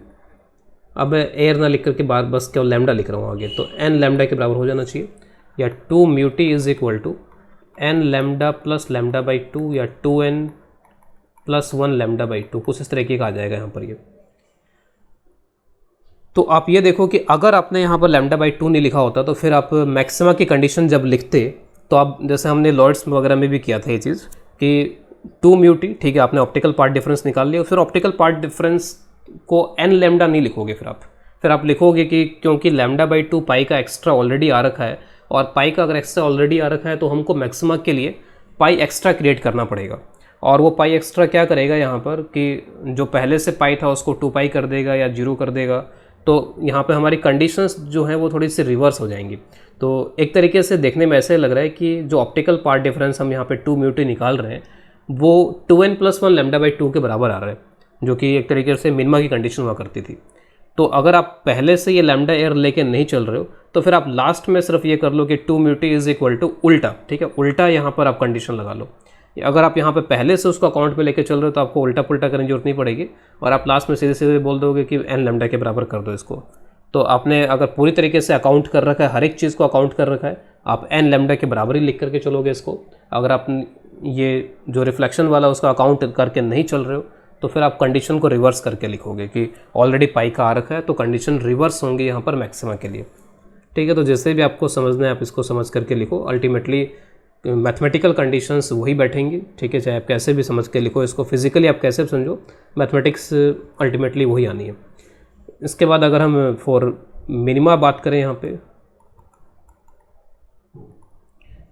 अब एयर ना लिख करके बार बस केवल लैम्डा लिख रहा हूँ आगे, तो n लैम्डा के बराबर हो जाना चाहिए, या 2 μt is equal to n lambda plus λ/2 या 2n प्लस 1 λ/2, कुछ इस तरीके का आ जाएगा यहाँ पर ये। तो आप ये देखो कि अगर आपने यहाँ पर λ/2 नहीं लिखा होता तो फिर आप मैक्सिमा की कंडीशन जब लिखते तो आप, जैसे हमने लॉर्ड्स वगैरह में भी किया था ये चीज़ कि 2 μt, ठीक है, आपने ऑप्टिकल पार्ट डिफरेंस निकाल लिया, फिर ऑप्टिकल पार्ट डिफरेंस को n लैम्डा नहीं लिखोगे, फिर आप लिखोगे कि क्योंकि λ/2 पाई का एक्स्ट्रा ऑलरेडी आ रखा है और पाई का अगर एक्स्ट्रा ऑलरेडी आ रखा है तो हमको मैक्सिमा के लिए पाई एक्स्ट्रा क्रिएट करना पड़ेगा। और वो पाई एक्स्ट्रा क्या करेगा यहाँ पर कि जो पहले से पाई था उसको 2 पाई कर देगा या 0 कर देगा, तो यहाँ पे हमारी कंडीशंस जो हैं वो थोड़ी सी रिवर्स हो जाएंगी। तो एक तरीके से देखने में ऐसे लग रहा है कि जो ऑप्टिकल पार्ट डिफरेंस हम यहाँ पे 2 μt निकाल रहे हैं वो 2n + 1 λ/2 के बराबर आ रहा है, जो कि एक तरीके से मिनिमा की कंडीशन हुआ करती थी। तो अगर आप पहले से ये लैम्डा एयर लेके नहीं चल रहे हो तो फिर आप लास्ट में सिर्फ ये कर लो कि 2 μt इज इक्वल टू उल्टा, ठीक है, उल्टा यहाँ पर आप कंडीशन लगा लो। अगर आप यहाँ पे पहले से उसको अकाउंट में लेके चल रहे हो तो आपको उल्टा पुल्टा करने की जरूरत नहीं पड़ेगी और आप लास्ट में सीधे सीधे बोल दोगे कि n लैम्डा के बराबर कर दो इसको। तो आपने अगर पूरी तरीके से अकाउंट कर रखा है, हर एक चीज़ को अकाउंट कर रखा है, आप n लैम्डा के बराबर ही लिख करके चलोगे इसको। अगर आप ये जो रिफ्लेक्शन वाला उसका अकाउंट करके नहीं चल रहे हो तो फिर आप कंडीशन को रिवर्स करके लिखोगे कि ऑलरेडी पाई का आ रखा है तो कंडीशन रिवर्स होंगी यहाँ पर मैक्सिमा के लिए। ठीक है, तो जैसे भी आपको समझना है आप इसको समझ करके लिखो। अल्टीमेटली मैथमेटिकल कंडीशंस वही बैठेंगी, ठीक है, चाहे आप कैसे भी समझ के लिखो इसको, फिजिकली आप कैसे भी समझो, मैथमेटिक्स अल्टीमेटली वही आनी है। इसके बाद अगर हम फॉर मिनिमा बात करें यहाँ पे,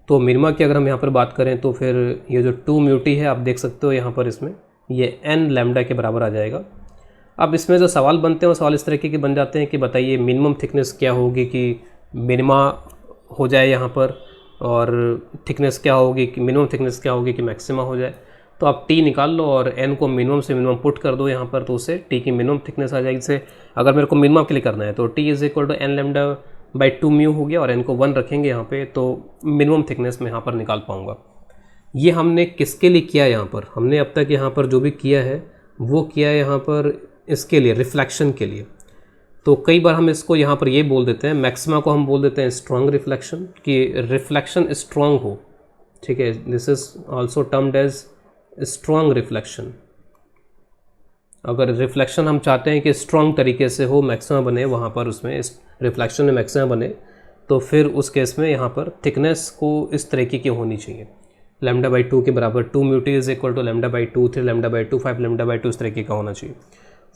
तो मिनिमा की अगर हम यहाँ पर बात करें तो फिर ये जो 2 μt है आप देख सकते हो यहाँ पर इसमें ये n लैम्डा के बराबर आ जाएगा। अब इसमें जो सवाल बनते हैं वो सवाल इस तरीके के बन जाते हैं कि बताइए मिनिमम थिकनेस क्या होगी कि मिनिमा हो जाए यहाँ पर, और थिकनेस क्या होगी कि मिनिमम थिकनेस क्या होगी कि मैक्सिमा हो जाए। तो आप t निकाल लो और n को मिनिमम से मिनिमम पुट कर दो यहाँ पर, तो उससे t की मिनिमम थिकनेस आ जाएगी। जैसे अगर मेरे को मिनिमम के लिए करना है तो t is equal to n λ/2 mu हो गया और n को 1 रखेंगे यहाँ पे, तो मिनिमम थिकनेस मैं यहाँ पर निकाल पाऊँगा। ये हमने किसके लिए किया यहाँ पर, हमने अब तक यहाँ पर जो भी किया है वो किया है यहाँ पर इसके लिए, रिफ्लेक्शन के लिए। तो कई बार हम इसको यहाँ पर ये बोल देते हैं, मैक्सिमा को हम बोल देते हैं स्ट्रॉन्ग रिफ्लेक्शन, कि रिफ्लेक्शन स्ट्रॉन्ग हो, ठीक है, this is also termed as strong reflection. अगर रिफ्लेक्शन हम चाहते हैं कि स्ट्रॉन्ग तरीके से हो, मैक्सिमा बने वहाँ पर, उसमें इस रिफ्लेक्शन में मैक्सिमा बने, तो फिर उस केस में यहाँ पर थिकनेस को इस तरीके की होनी चाहिए, λ/2 के बराबर। 2 μt इज इक्वल टू λ/2, 3 λ/2, 5 λ/2 इस तरीके का होना चाहिए।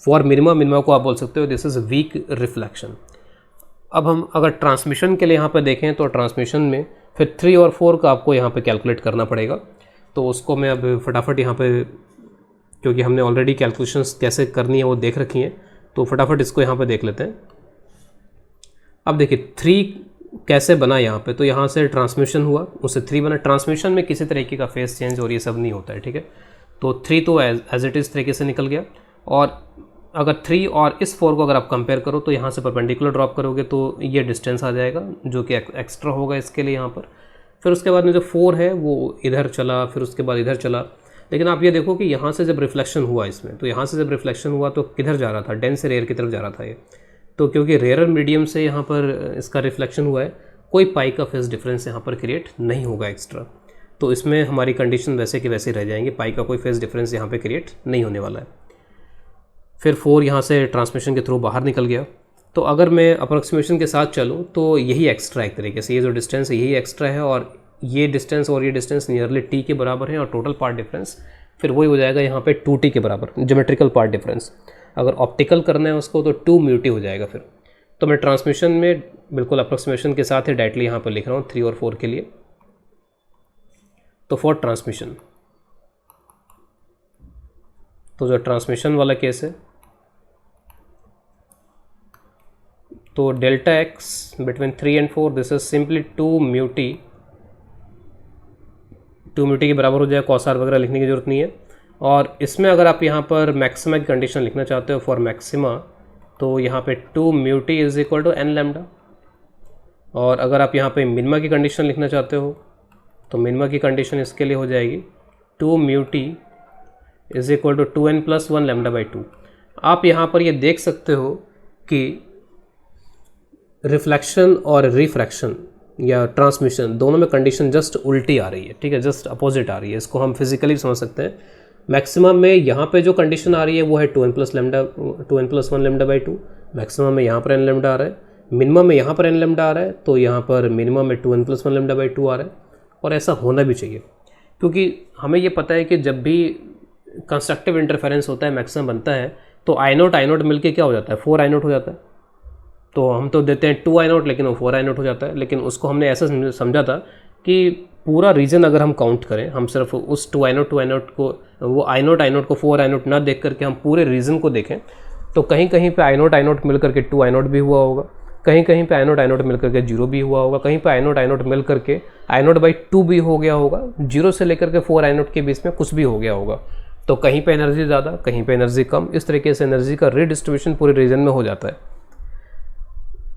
फॉर मिनिमा को आप बोल सकते हो दिस इज़ वीक रिफ्लेक्शन। अब हम अगर ट्रांसमिशन के लिए यहाँ पे देखें तो ट्रांसमिशन में फिर 3 और 4 का आपको यहाँ पे कैलकुलेट करना पड़ेगा। तो उसको मैं अब फटाफट यहाँ पे, क्योंकि हमने ऑलरेडी कैलकुलेशंस कैसे करनी है वो देख रखी हैं, तो फटाफट इसको यहाँ पे देख लेते हैं। अब देखिए 3 कैसे बना यहाँ पे, तो यहाँ से ट्रांसमिशन हुआ, उससे 3 बना। ट्रांसमिशन में किसी तरीके का फेस चेंज और ये सब नहीं होता है, ठीक है। तो 3 तो एज इट इज़ तरीके से निकल गया। और अगर 3 और इस 4 को अगर आप कंपेयर करो तो यहाँ से परपेंडिकुलर ड्रॉप करोगे तो ये डिस्टेंस आ जाएगा जो कि एक्स्ट्रा होगा इसके लिए यहाँ पर। फिर उसके बाद में जो 4 है वो इधर चला, फिर उसके बाद इधर चला। लेकिन आप ये देखो कि यहाँ से जब रिफ्लेक्शन हुआ इसमें, तो यहाँ से जब रिफ्लेक्शन हुआ तो किधर जा रहा था, डेंस से रेयर की तरफ जा रहा था ये। तो क्योंकि रेयरर मीडियम से यहाँ पर इसका रिफ्लेक्शन हुआ है, कोई पाई का फेस डिफरेंस यहाँ पर क्रिएट नहीं होगा एक्स्ट्रा। तो इसमें हमारी कंडीशन वैसे की वैसे रह जाएंगे, पाई का कोई फेस डिफरेंस यहाँ पे क्रिएट नहीं होने वाला है। फिर 4 यहाँ से ट्रांसमिशन के थ्रू बाहर निकल गया। तो अगर मैं अप्रोक्सीमेशन के साथ चलूँ तो यही एक्स्ट्रा एक तरीके से, ये जो डिस्टेंस है यही एक्स्ट्रा है, और ये डिस्टेंस और ये डिस्टेंस नियरली t के बराबर है, और टोटल पार्ट डिफरेंस फिर वही हो जाएगा यहाँ पे 2t के बराबर, ज्योमेट्रिकल पार्ट डिफरेंस। अगर ऑप्टिकल करना है उसको तो 2 μt हो जाएगा फिर। तो मैं ट्रांसमिशन में बिल्कुल अप्रोक्सीमेशन के साथ ही डायरेक्टली यहाँ पर लिख रहा हूँ 3 और 4 के लिए। तो फॉर ट्रांसमिशन, तो जो ट्रांसमिशन वाला केस है, तो delta x between 3 and 4 this is simply 2 μt। 2 μt के बराबर हो जाए, कॉस आर वगैरह लिखने की जरूरत नहीं है। और इसमें अगर आप यहाँ पर मैक्सिमा की कंडीशन लिखना चाहते हो फॉर मैक्सिमा, तो यहाँ पे 2 μt is equal to n lambda. और अगर आप यहाँ पे मिनिमा की कंडीशन लिखना चाहते हो तो मिनिमा की कंडीशन इसके लिए हो जाएगी 2 μt is equal to 2n+1 λ/2। आप यहाँ पर ये देख सकते हो कि रिफ्लेक्शन और रिफ्रैक्शन या ट्रांसमिशन दोनों में कंडीशन जस्ट उल्टी आ रही है, ठीक है, जस्ट अपोजिट आ रही है। इसको हम फिजिकली समझ सकते हैं। मैक्सिमम में यहाँ पे जो कंडीशन आ रही है वो है 2n+1 λ/2। मैक्सिमम में यहाँ पर n लैम्डा आ रहा है, मिनिमम में यहाँ पर n लैम्डा आ रहा है, तो यहाँ पर मिनिमम में 2n+1 λ/2 आ रहा है। और ऐसा होना भी चाहिए, क्योंकि हमें ये पता है कि जब भी कंस्ट्रक्टिव इंटरफेरेंस होता है, मैक्सिमम बनता है, तो I0 मिलके क्या हो जाता है, 4I0 हो जाता है। तो हम तो देते हैं 2I0, लेकिन वो 4I0 हो जाता है। लेकिन उसको हमने ऐसा समझा था कि पूरा रीजन अगर हम काउंट करें, हम सिर्फ उस 2I0 को, वो I0 को 4I0 ना देख करके हम पूरे रीजन को देखें, तो कहीं कहीं पे I0 मिल करके 2I0 भी हुआ होगा, कहीं कहीं पे I0 मिल करके 0 भी हुआ होगा, कहीं पे I0 मिल करके I0/2 भी हो गया होगा, 0 से लेकर के 4I0 के बीच में कुछ भी हो गया होगा। तो कहीं पे एनर्जी ज़्यादा, कहीं पे एनर्जी कम, इस तरीके से एनर्जी का रीडिस्ट्रीब्यूशन पूरे रीजन में हो जाता है।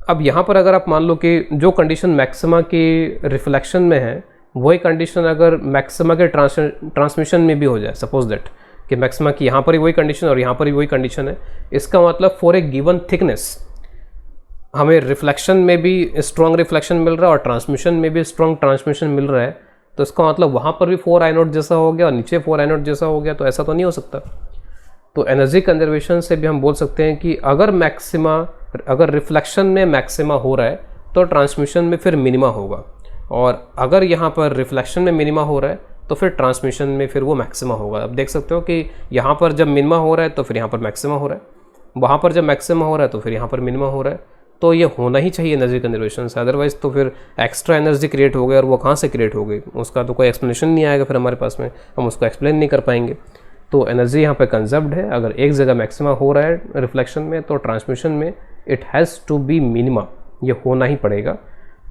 अब यहाँ पर अगर आप मान लो कि जो कंडीशन मैक्सिमा की रिफ्लेक्शन में है, वही कंडीशन अगर मैक्सिमा के ट्रांसमिशन में भी हो जाए, सपोज दैट कि मैक्सिमा की यहाँ पर ही वही कंडीशन और यहाँ पर ही वही कंडीशन है, इसका मतलब फॉर ए गिवन थिकनेस हमें रिफ्लेक्शन में भी स्ट्रॉन्ग रिफ्लेक्शन मिल रहा है और ट्रांसमिशन में भी स्ट्रॉन्ग ट्रांसमिशन मिल रहा है, तो इसका मतलब वहाँ पर भी 4I0 जैसा हो गया और नीचे 4I0 जैसा हो गया, तो ऐसा तो नहीं हो सकता। तो एनर्जी कंजर्वेशन से भी हम बोल सकते हैं कि अगर रिफ्लेक्शन में मैक्सिमा हो रहा है तो ट्रांसमिशन में फिर मिनिमा होगा, और अगर यहाँ पर रिफ्लेक्शन में मिनिमा हो रहा है तो फिर ट्रांसमिशन में फिर वो मैक्सिमा होगा। अब देख सकते हो कि यहाँ पर जब मिनिमा हो रहा है तो फिर यहाँ पर मैक्सिमा हो रहा है, वहाँ पर जब मैक्सिमा हो रहा है तो फिर यहाँ पर मिनिमा हो रहा है। तो ये होना ही चाहिए एनर्जी कंजर्वेशन से, अदरवाइज़ तो फिर एक्स्ट्रा एनर्जी क्रिएट हो गई, और वो कहाँ से क्रिएट हो गई उसका तो कोई एक्सप्लेनेशन नहीं आएगा फिर हमारे पास में, हम उसको एक्सप्लेन नहीं कर पाएंगे। तो एनर्जी यहाँ पे कंजर्व्ड है। अगर एक जगह मैक्सिमा हो रहा है रिफ्लेक्शन में, तो ट्रांसमिशन में it has to be minima, ये होना ही पड़ेगा।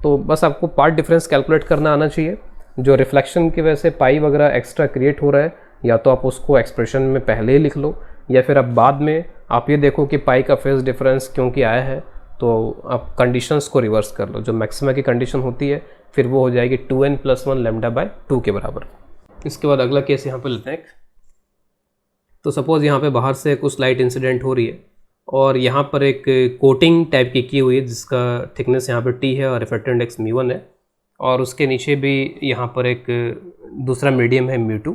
तो बस आपको पार्ट डिफरेंस कैलकुलेट करना आना चाहिए। जो रिफ्लेक्शन की वजह से पाई वगैरह एक्स्ट्रा क्रिएट हो रहा है, या तो आप उसको एक्सप्रेशन में पहले ही लिख लो, या फिर अब बाद में आप ये देखो कि पाई का फेज डिफरेंस क्योंकि आया है, तो आप कंडीशंस को रिवर्स कर लो। जो मैक्सिमा की कंडीशन होती है फिर वो हो जाएगी 2n+1 λ/2 के बराबर। इसके बाद अगला केस यहाँ पे लेते हैं। तो सपोज़ यहाँ पे बाहर से कुछ लाइट इंसिडेंट हो रही है और यहाँ पर एक कोटिंग टाइप की हुई है जिसका थिकनेस यहाँ पर t है और रिफ्रैक्टिव इंडेक्स μ1 है, और उसके नीचे भी यहाँ पर एक दूसरा मीडियम है μ2।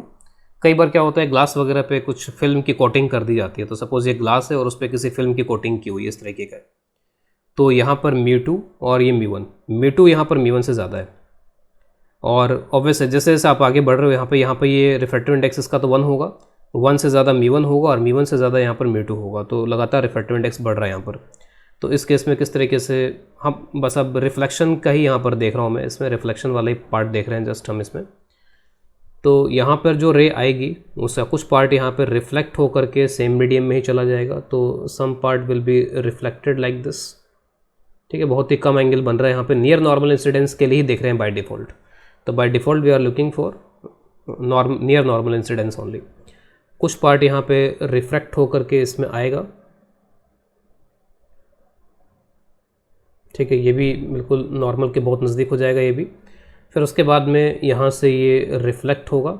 कई बार क्या होता है, ग्लास वगैरह पे कुछ फिल्म की कोटिंग कर दी जाती है। तो सपोज़ ये ग्लास है और उस पर किसी फिल्म की कोटिंग की हुई है इस तरीके का, तो यहाँ पर μ2 और ये μ1 यहाँ पर μ1 से ज़्यादा है। और ऑब्वियस है जैसे जैसे आप आगे बढ़ रहे हो यहाँ पे ये रिफ्रैक्टिव इंडेक्स इसका तो 1 होगा, 1 से ज़्यादा μ1 होगा और μ1 से ज़्यादा यहाँ पर μ2 होगा, तो लगातार रिफ्रैक्टिव इंडेक्स बढ़ रहा है यहाँ पर। तो इस केस में किस तरीके से हम बस अब रिफ्लेक्शन का ही यहाँ पर देख रहा हूँ मैं, इसमें रिफ्लेक्शन वाला ही पार्ट देख रहे हैं जस्ट हम इसमें। तो यहाँ पर जो रे आएगी उसका कुछ पार्ट यहाँ पर रिफ्लेक्ट होकर के सेम मीडियम में ही चला जाएगा, तो some part will be reflected like this, ठीक है, बहुत ही कम एंगल बन रहा है यहाँ पे, नियर नॉर्मल इंसिडेंस के लिए ही देख रहे हैं बाय डिफ़ॉल्ट। तो by default we are looking for near normal incidence only. कुछ पार्ट यहाँ पे रिफ्रैक्ट होकर के इसमें आएगा, ठीक है, ये भी बिल्कुल नॉर्मल के बहुत नज़दीक हो जाएगा ये भी। फिर उसके बाद में यहाँ से ये रिफ्लेक्ट होगा,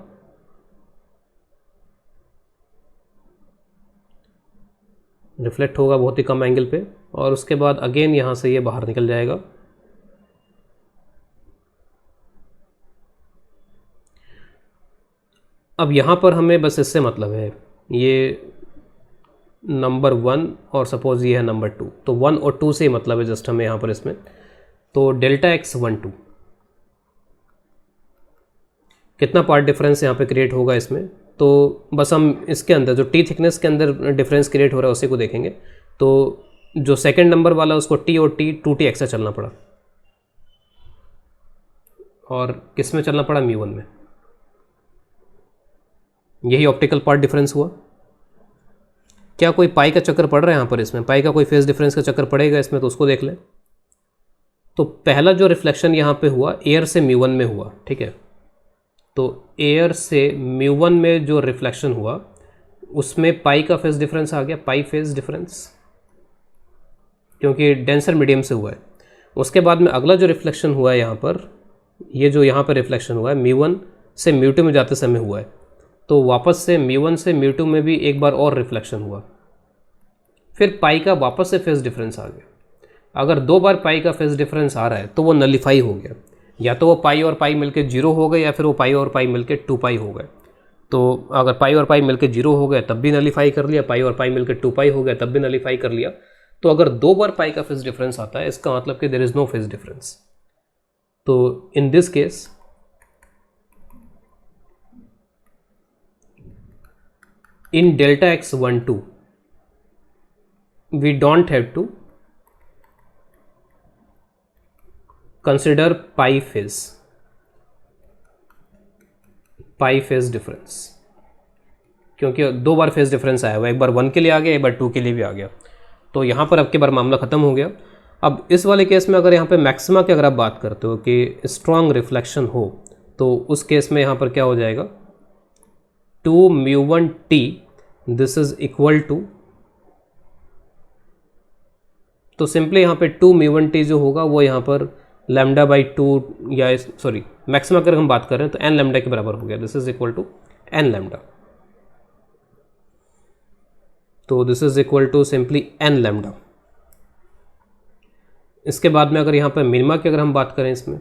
बहुत ही कम एंगल पे, और उसके बाद अगेन यहाँ से ये बाहर निकल जाएगा। अब यहाँ पर हमें बस इससे मतलब है, ये नंबर 1 और सपोज ये है नंबर 2, तो 1 और 2 से मतलब है जस्ट हमें यहाँ पर इसमें। तो डेल्टा एक्स 1 2 कितना पार्ट डिफरेंस यहाँ पे क्रिएट होगा इसमें, तो बस हम इसके अंदर जो टी थिकनेस के अंदर डिफरेंस क्रिएट हो रहा है उसी को देखेंगे। तो जो सेकंड नंबर वाला उसको टी और टी 2t एक्स्ट्रा चलना पड़ा, और किस में चलना पड़ा, μ1 में। यही ऑप्टिकल पार्ट डिफरेंस हुआ। क्या कोई पाई का चक्कर पड़ रहा है यहाँ पर इसमें, पाई का कोई फेज डिफरेंस का चक्कर पड़ेगा इसमें, तो उसको देख लें। तो पहला जो रिफ्लेक्शन यहाँ पे हुआ एयर से μ1 में हुआ, ठीक है। तो एयर से μ1 में जो रिफ्लेक्शन हुआ उसमें पाई का फेज डिफरेंस आ गया, पाई फेज डिफरेंस, क्योंकि डेंसर मीडियम से हुआ है। उसके बाद में अगला जो रिफ्लेक्शन हुआ है यहाँ पर, ये जो यहाँ पर रिफ्लेक्शन हुआ है μ1 से μ2 में जाते समय हुआ है, तो वापस से μ1 से μ2 में भी एक बार और रिफ्लेक्शन हुआ, फिर पाई का वापस से फेज डिफरेंस आ गया। अगर 2 बार पाई का फेज डिफरेंस आ रहा है तो वो नलीफाई हो गया, या तो वो पाई और पाई मिलके 0 हो गए, या फिर वो पाई और पाई मिलके 2 पाई हो गए। तो अगर पाई और पाई मिलके 0 हो गए तब भी नलीफाई कर लिया, पाई और पाई मिलके 2 पाई हो गया तब भी नलीफाई कर लिया। तो अगर 2 बार पाई का फेज डिफरेंस आता है इसका मतलब कि there is no phase difference. तो in this case in delta x 1 2 we don't have to consider pi phase difference, क्योंकि 2 बार फेज डिफरेंस आया हुआ, एक बार 1 के लिए आ गया, एक बार 2 के लिए भी आ गया। तो यहाँ पर अब के बार मामला ख़त्म हो गया। अब इस वाले केस में अगर यहाँ पे मैक्सिमा की अगर आप बात करते हो कि स्ट्रॉन्ग रिफ्लेक्शन हो, तो उस केस में यहाँ पर क्या हो जाएगा, 2 μ1 t this is equal to, तो सिंपली यहाँ पे 2 μ1 t जो होगा वो यहाँ पर लैम्डा बाई 2, या सॉरी मैक्सिमा अगर हम बात कर रहे हैं तो n लैम्डा के बराबर हो गया, this is equal to n lambda. तो this is equal to simply n lambda. इसके बाद में अगर यहाँ पर मिनिमा की अगर हम बात करें इसमें,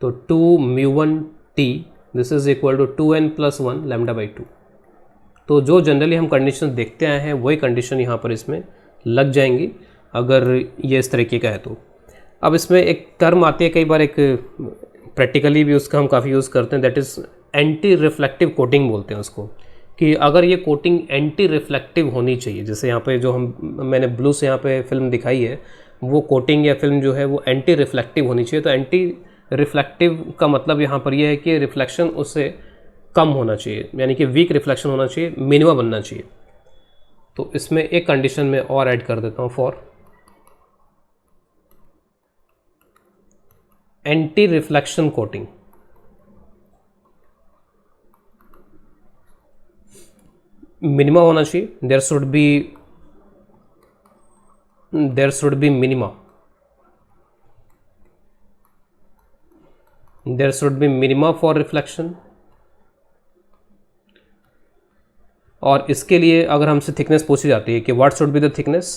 तो 2 μ1 t this is equal to 2n + 1 lambda by 2। तो जो जनरली हम कंडीशन देखते आए हैं वही कंडीशन यहाँ पर इसमें लग जाएंगी अगर ये इस तरीके का है। तो अब इसमें एक टर्म आती है कई बार, एक प्रैक्टिकली भी उसका हम काफ़ी यूज़ करते हैं, that is anti reflective coating बोलते हैं उसको, कि अगर ये कोटिंग एंटी रिफ्लेक्टिव होनी चाहिए, जैसे यहाँ पे जो मैंने ब्लू से यहाँ पे फिल्म दिखाई है, वो कोटिंग या फिल्म जो है वो एंटी रिफ्लेक्टिव होनी चाहिए। तो एंटी रिफ्लेक्टिव का मतलब यहाँ पर यह है कि रिफ्लेक्शन उससे कम होना चाहिए, यानी कि वीक रिफ्लेक्शन होना चाहिए, मिनिमम बनना चाहिए। तो इसमें एक कंडीशन में और ऐड कर देता हूँ, for anti reflection coating minima होना चाहिए, there should be minima, there should be minima for reflection। और इसके लिए अगर हमसे थिकनेस पूछी जाती है कि what should be the thickness,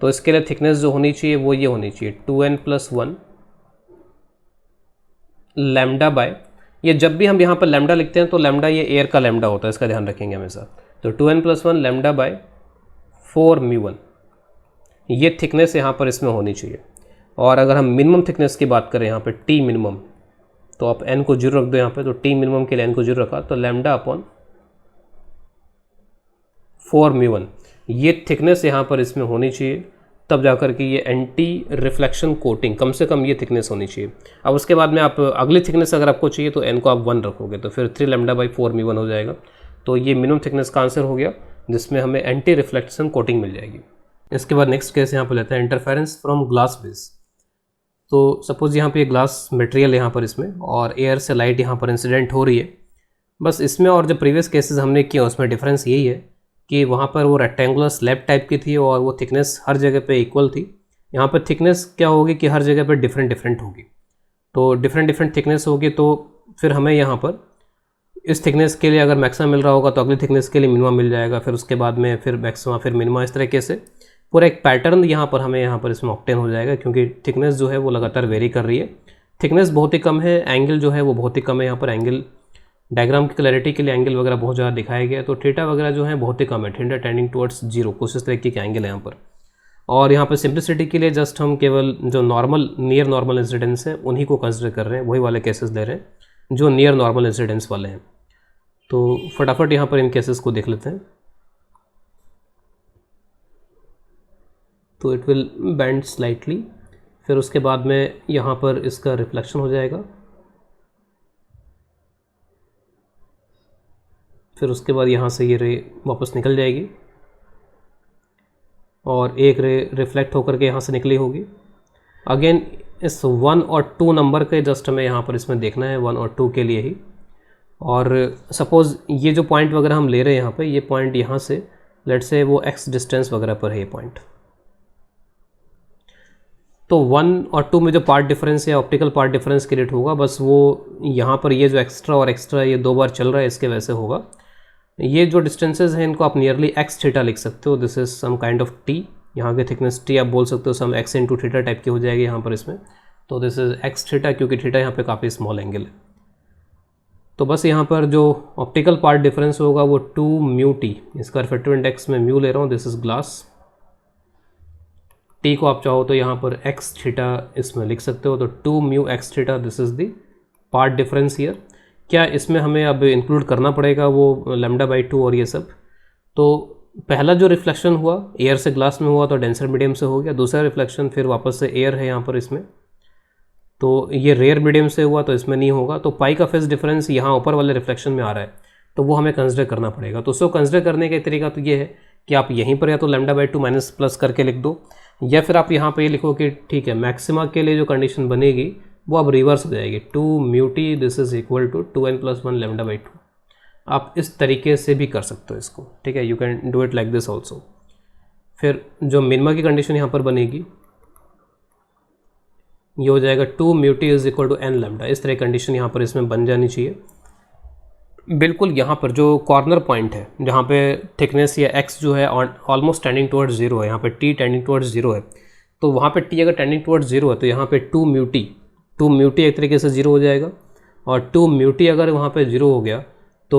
तो इसके लिए थिकनेस जो होनी चाहिए वो ये होनी चाहिए 2n + 1 लैम्डा बाय, ये जब भी हम यहाँ पर लैम्डा लिखते हैं तो लैम्डा ये एयर का लैम्डा होता है, इसका ध्यान रखेंगे हमेशा। तो 2n + 1 लैम्डा बाय 4 μ1, ये थिकनेस यहाँ पर इसमें होनी चाहिए। और अगर हम मिनिमम थिकनेस की बात करें यहाँ पे t मिनिमम, तो आप n को 0 रख दो यहाँ पे, तो t मिनिमम के लिए n को 0 रखा, तो लैम्डा अपॉन 4 μ1, ये थिकनेस यहाँ पर इसमें होनी चाहिए, तब जाकर के ये एंटी रिफ्लेक्शन कोटिंग कम से कम ये थिकनेस होनी चाहिए। अब उसके बाद में आप अगली थिकनेस अगर आपको चाहिए तो n को आप 1 रखोगे, तो फिर 3 लैम्डा बाई 4 μ1 हो जाएगा। तो ये मिनिमम थिकनेस का आंसर हो गया, जिसमें हमें एंटी रिफ्लेक्शन कोटिंग मिल जाएगी। इसके बाद नेक्स्ट केस यहाँ पर लेते हैं इंटरफेरेंस फ्रॉम ग्लास बेस। तो सपोज़ यहाँ पे ग्लास मटेरियल यहाँ पर इसमें और एयर से लाइट यहाँ पर इंसिडेंट हो रही है। बस इसमें और जो प्रीवियस केसेस हमने किए उसमें डिफरेंस यही है कि वहाँ पर वो रेक्टेंगुलर स्लैब टाइप की थी और वो थिकनेस हर जगह पे इक्वल थी। यहाँ पर थिकनेस क्या होगी कि हर जगह पे डिफरेंट डिफरेंट होगी। तो डिफरेंट डिफरेंट थिकनेस होगी तो फिर हमें यहाँ पर इस थिकनेस के लिए अगर मैक्सिमम मिल रहा होगा तो अगली थिकनेस के लिए मिनिमम मिल जाएगा, फिर उसके बाद में फिर मैक्सिमम फिर मिनिमम, इस तरीके से पूरा एक पैटर्न यहाँ पर हमें यहाँ पर इसमें ऑब्टेन हो जाएगा, क्योंकि थिकनेस जो है वो लगातार वेरी कर रही है। थिकनेस बहुत ही कम है, एंगल जो है वो बहुत ही कम है। यहाँ पर एंगल डायग्राम की क्लैरिटी के लिए एंगल वगैरह बहुत ज़्यादा दिखाया गया है, तो थीटा वगैरह जो है बहुत ही कम है, थीटा टेंडिंग टुवर्ड्स जीरो, कुछ इस तरीके के एंगल है यहाँ पर। और यहाँ पर सिंप्लिसिटी के लिए जस्ट हम केवल जो नॉर्मल नियर नॉर्मल इंसिडेंस है उन्हीं को कंसिडर कर रहे हैं, वही वाले केसेस ले रहे हैं जो नियर नॉर्मल इंसिडेंस वाले हैं। तो फटाफट यहाँ पर इन केसेस को देख लेते हैं। तो इट विल बेंड स्लाइटली, फिर उसके बाद में यहाँ पर इसका रिफ्लेक्शन हो जाएगा, फिर उसके बाद यहाँ से ये रे वापस निकल जाएगी और एक रे रिफ्लेक्ट होकर के यहाँ से निकली होगी। अगेन इस 1 और 2 नंबर के जस्ट हमें यहाँ पर इसमें देखना है, 1 और 2 के लिए ही। और सपोज़ ये जो पॉइंट वगैरह हम ले रहे हैं यहाँ पे, ये पॉइंट यहाँ से लेट से वो x डिस्टेंस वगैरह पर है ये पॉइंट। तो 1 और 2 में जो पार्ट डिफरेंस या ऑप्टिकल पार्ट डिफरेंस क्रिएट होगा, बस वो यहाँ पर ये जो एक्स्ट्रा और एक्स्ट्रा ये 2 बार चल रहा है इसके वजह से होगा। ये जो डिस्टेंसेस हैं इनको आप नियरली एक्स थीटा लिख सकते हो, this is some kind of t, यहाँ की थिकनेस टी आप बोल सकते हो, some x into theta type की हो जाएगी यहाँ पर इसमें। तो दिस इज एक्स थीटा, क्योंकि थीटा यहाँ पे काफ़ी स्मॉल एंगल है। तो बस यहाँ पर जो ऑप्टिकल पार्ट डिफरेंस होगा वो 2 म्यू टी, इसका रिफ्रैक्टिव इंडेक्स में म्यू ले रहा हूँ, दिस इज ग्लास। टी को आप चाहो तो यहाँ पर एक्स थीटा इसमें लिख सकते हो, तो 2 mu x theta, this is the path difference here. क्या इसमें हमें अब इंक्लूड करना पड़ेगा वो λ/2 और ये सब? तो पहला जो रिफ्लेक्शन हुआ एयर से ग्लास में हुआ तो डेंसर मीडियम से हो गया, दूसरा रिफ्लेक्शन फिर वापस से एयर है यहाँ पर इसमें, तो ये रेयर मीडियम से हुआ तो इसमें नहीं होगा। तो पाई का फेज डिफरेंस यहाँ ऊपर वाले रिफ्लेक्शन में आ रहा है, तो वो हमें कंसिडर करना पड़ेगा। तो उसको कंसिडर करने का तरीका तो ये है कि आप यहीं पर या तो λ/2 माइनस प्लस करके लिख दो, या फिर आप यहाँ पर ये लिखो कि ठीक है मैक्सिमा के लिए जो कंडीशन बनेगी वो अब रिवर्स हो जाएगी, 2 mu t this is equal to 2n+1 λ/2। आप इस तरीके से भी कर सकते हो इसको, ठीक है, you can do it like this also. फिर जो मिनिमा की कंडीशन यहाँ पर बनेगी ये हो जाएगा 2 mu t is equal to n lambda, इस तरह कंडीशन यहाँ पर इसमें बन जानी चाहिए। बिल्कुल यहाँ पर जो कॉर्नर पॉइंट है जहाँ पे थिकनेस या x जो है ऑलमोस्ट टेंडिंग टुवर्ड्स जीरो है, यहाँ पे t टेंडिंग टुवर्ड्स जीरो है, तो वहाँ पे t अगर टेंडिंग टुवर्ड्स जीरो है तो यहाँ पे 2 म्यू टी एक तरीके से जीरो हो जाएगा, और 2 म्यू टी अगर वहाँ पे जीरो हो गया तो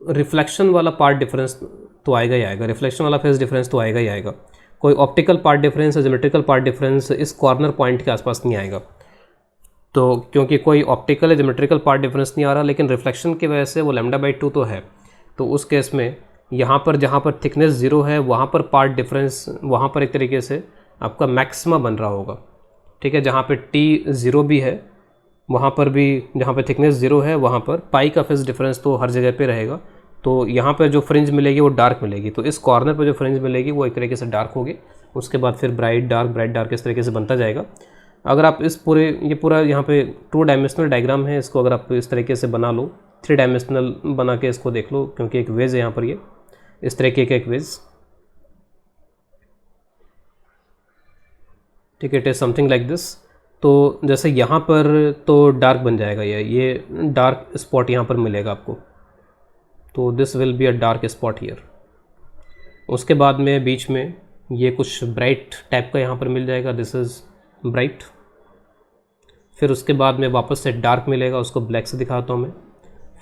रिफ्लेक्शन वाला पार्ट डिफरेंस तो आएगा ही आएगा, रिफ्लेक्शन वाला फेज डिफरेंस तो आएगा ही आएगा। कोई ऑप्टिकल पार्ट डिफरेंस या ज्योमेट्रिकल पार्ट डिफरेंस इस कॉर्नर पॉइंट के आसपास नहीं आएगा। तो क्योंकि कोई ऑप्टिकल या ज्योमेट्रिकल पार्ट डिफरेंस नहीं आ रहा, लेकिन रिफ्लेक्शन की वजह से वो λ/2 तो है, तो उस केस में यहाँ पर जहाँ पर थिकनेस ज़ीरो है वहाँ पर पार्ट डिफरेंस वहाँ पर एक तरीके से आपका मैक्सिमा बन रहा होगा, ठीक है। जहाँ पे t ज़ीरो भी है वहाँ पर भी, जहाँ पे थिकनेस ज़ीरो है वहाँ पर पाई का फेज डिफरेंस तो हर जगह पे रहेगा। तो यहाँ पे जो फ्रिंज मिलेगी वो डार्क मिलेगी, तो इस कॉर्नर पे जो फ्रिंज मिलेगी वो एक तरीके से डार्क होगी, उसके बाद फिर ब्राइट डार्क इस तरीके से बनता जाएगा। अगर आप इस ये पूरा यहाँ पे 2 डायमेंशनल डायग्राम है, इसको अगर आप इस तरीके से बना लो, 3 डायमेंशनल बना के इसको देख लो, क्योंकि एक वेज है यहाँ पर, ये इस तरीके का एक वेज, ठीक है, it is something like this. तो जैसे यहाँ पर तो डार्क बन जाएगा, ये डार्क स्पॉट यहाँ पर मिलेगा आपको, तो this will be a dark spot here. उसके बाद में बीच में ये कुछ ब्राइट टाइप का यहाँ पर मिल जाएगा, दिस इज़ ब्राइट। फिर उसके बाद में वापस से डार्क मिलेगा, उसको ब्लैक से दिखाता हूँ मैं।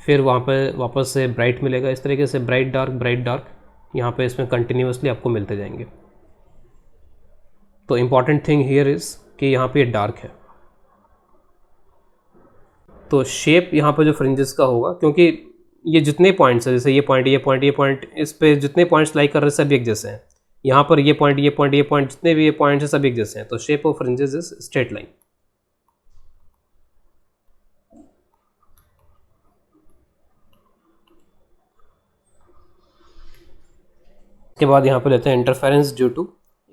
फिर वहाँ पर वापस से ब्राइट मिलेगा, इस तरीके से ब्राइट डार्क यहाँ पे इसमें कंटिन्यूसली आपको मिलते जाएंगे। तो इम्पॉर्टेंट थिंग हियर इज़ कि यहाँ पे डार्क है, तो शेप यहाँ पे जो फ्रिंजेस का होगा, क्योंकि ये जितने पॉइंट्स है, जैसे ये पॉइंट इस पे जितने पॉइंट्स लाइक कर रहे हैं सब एक जैसे हैं, यहाँ पर ये पॉइंट जितने भी ये पॉइंट्स हैं सब एक जैसे हैं, तो shape of fringes is straight line. के बाद यहाँ पे लेते हैं इंटरफेरेंस ड्यू टू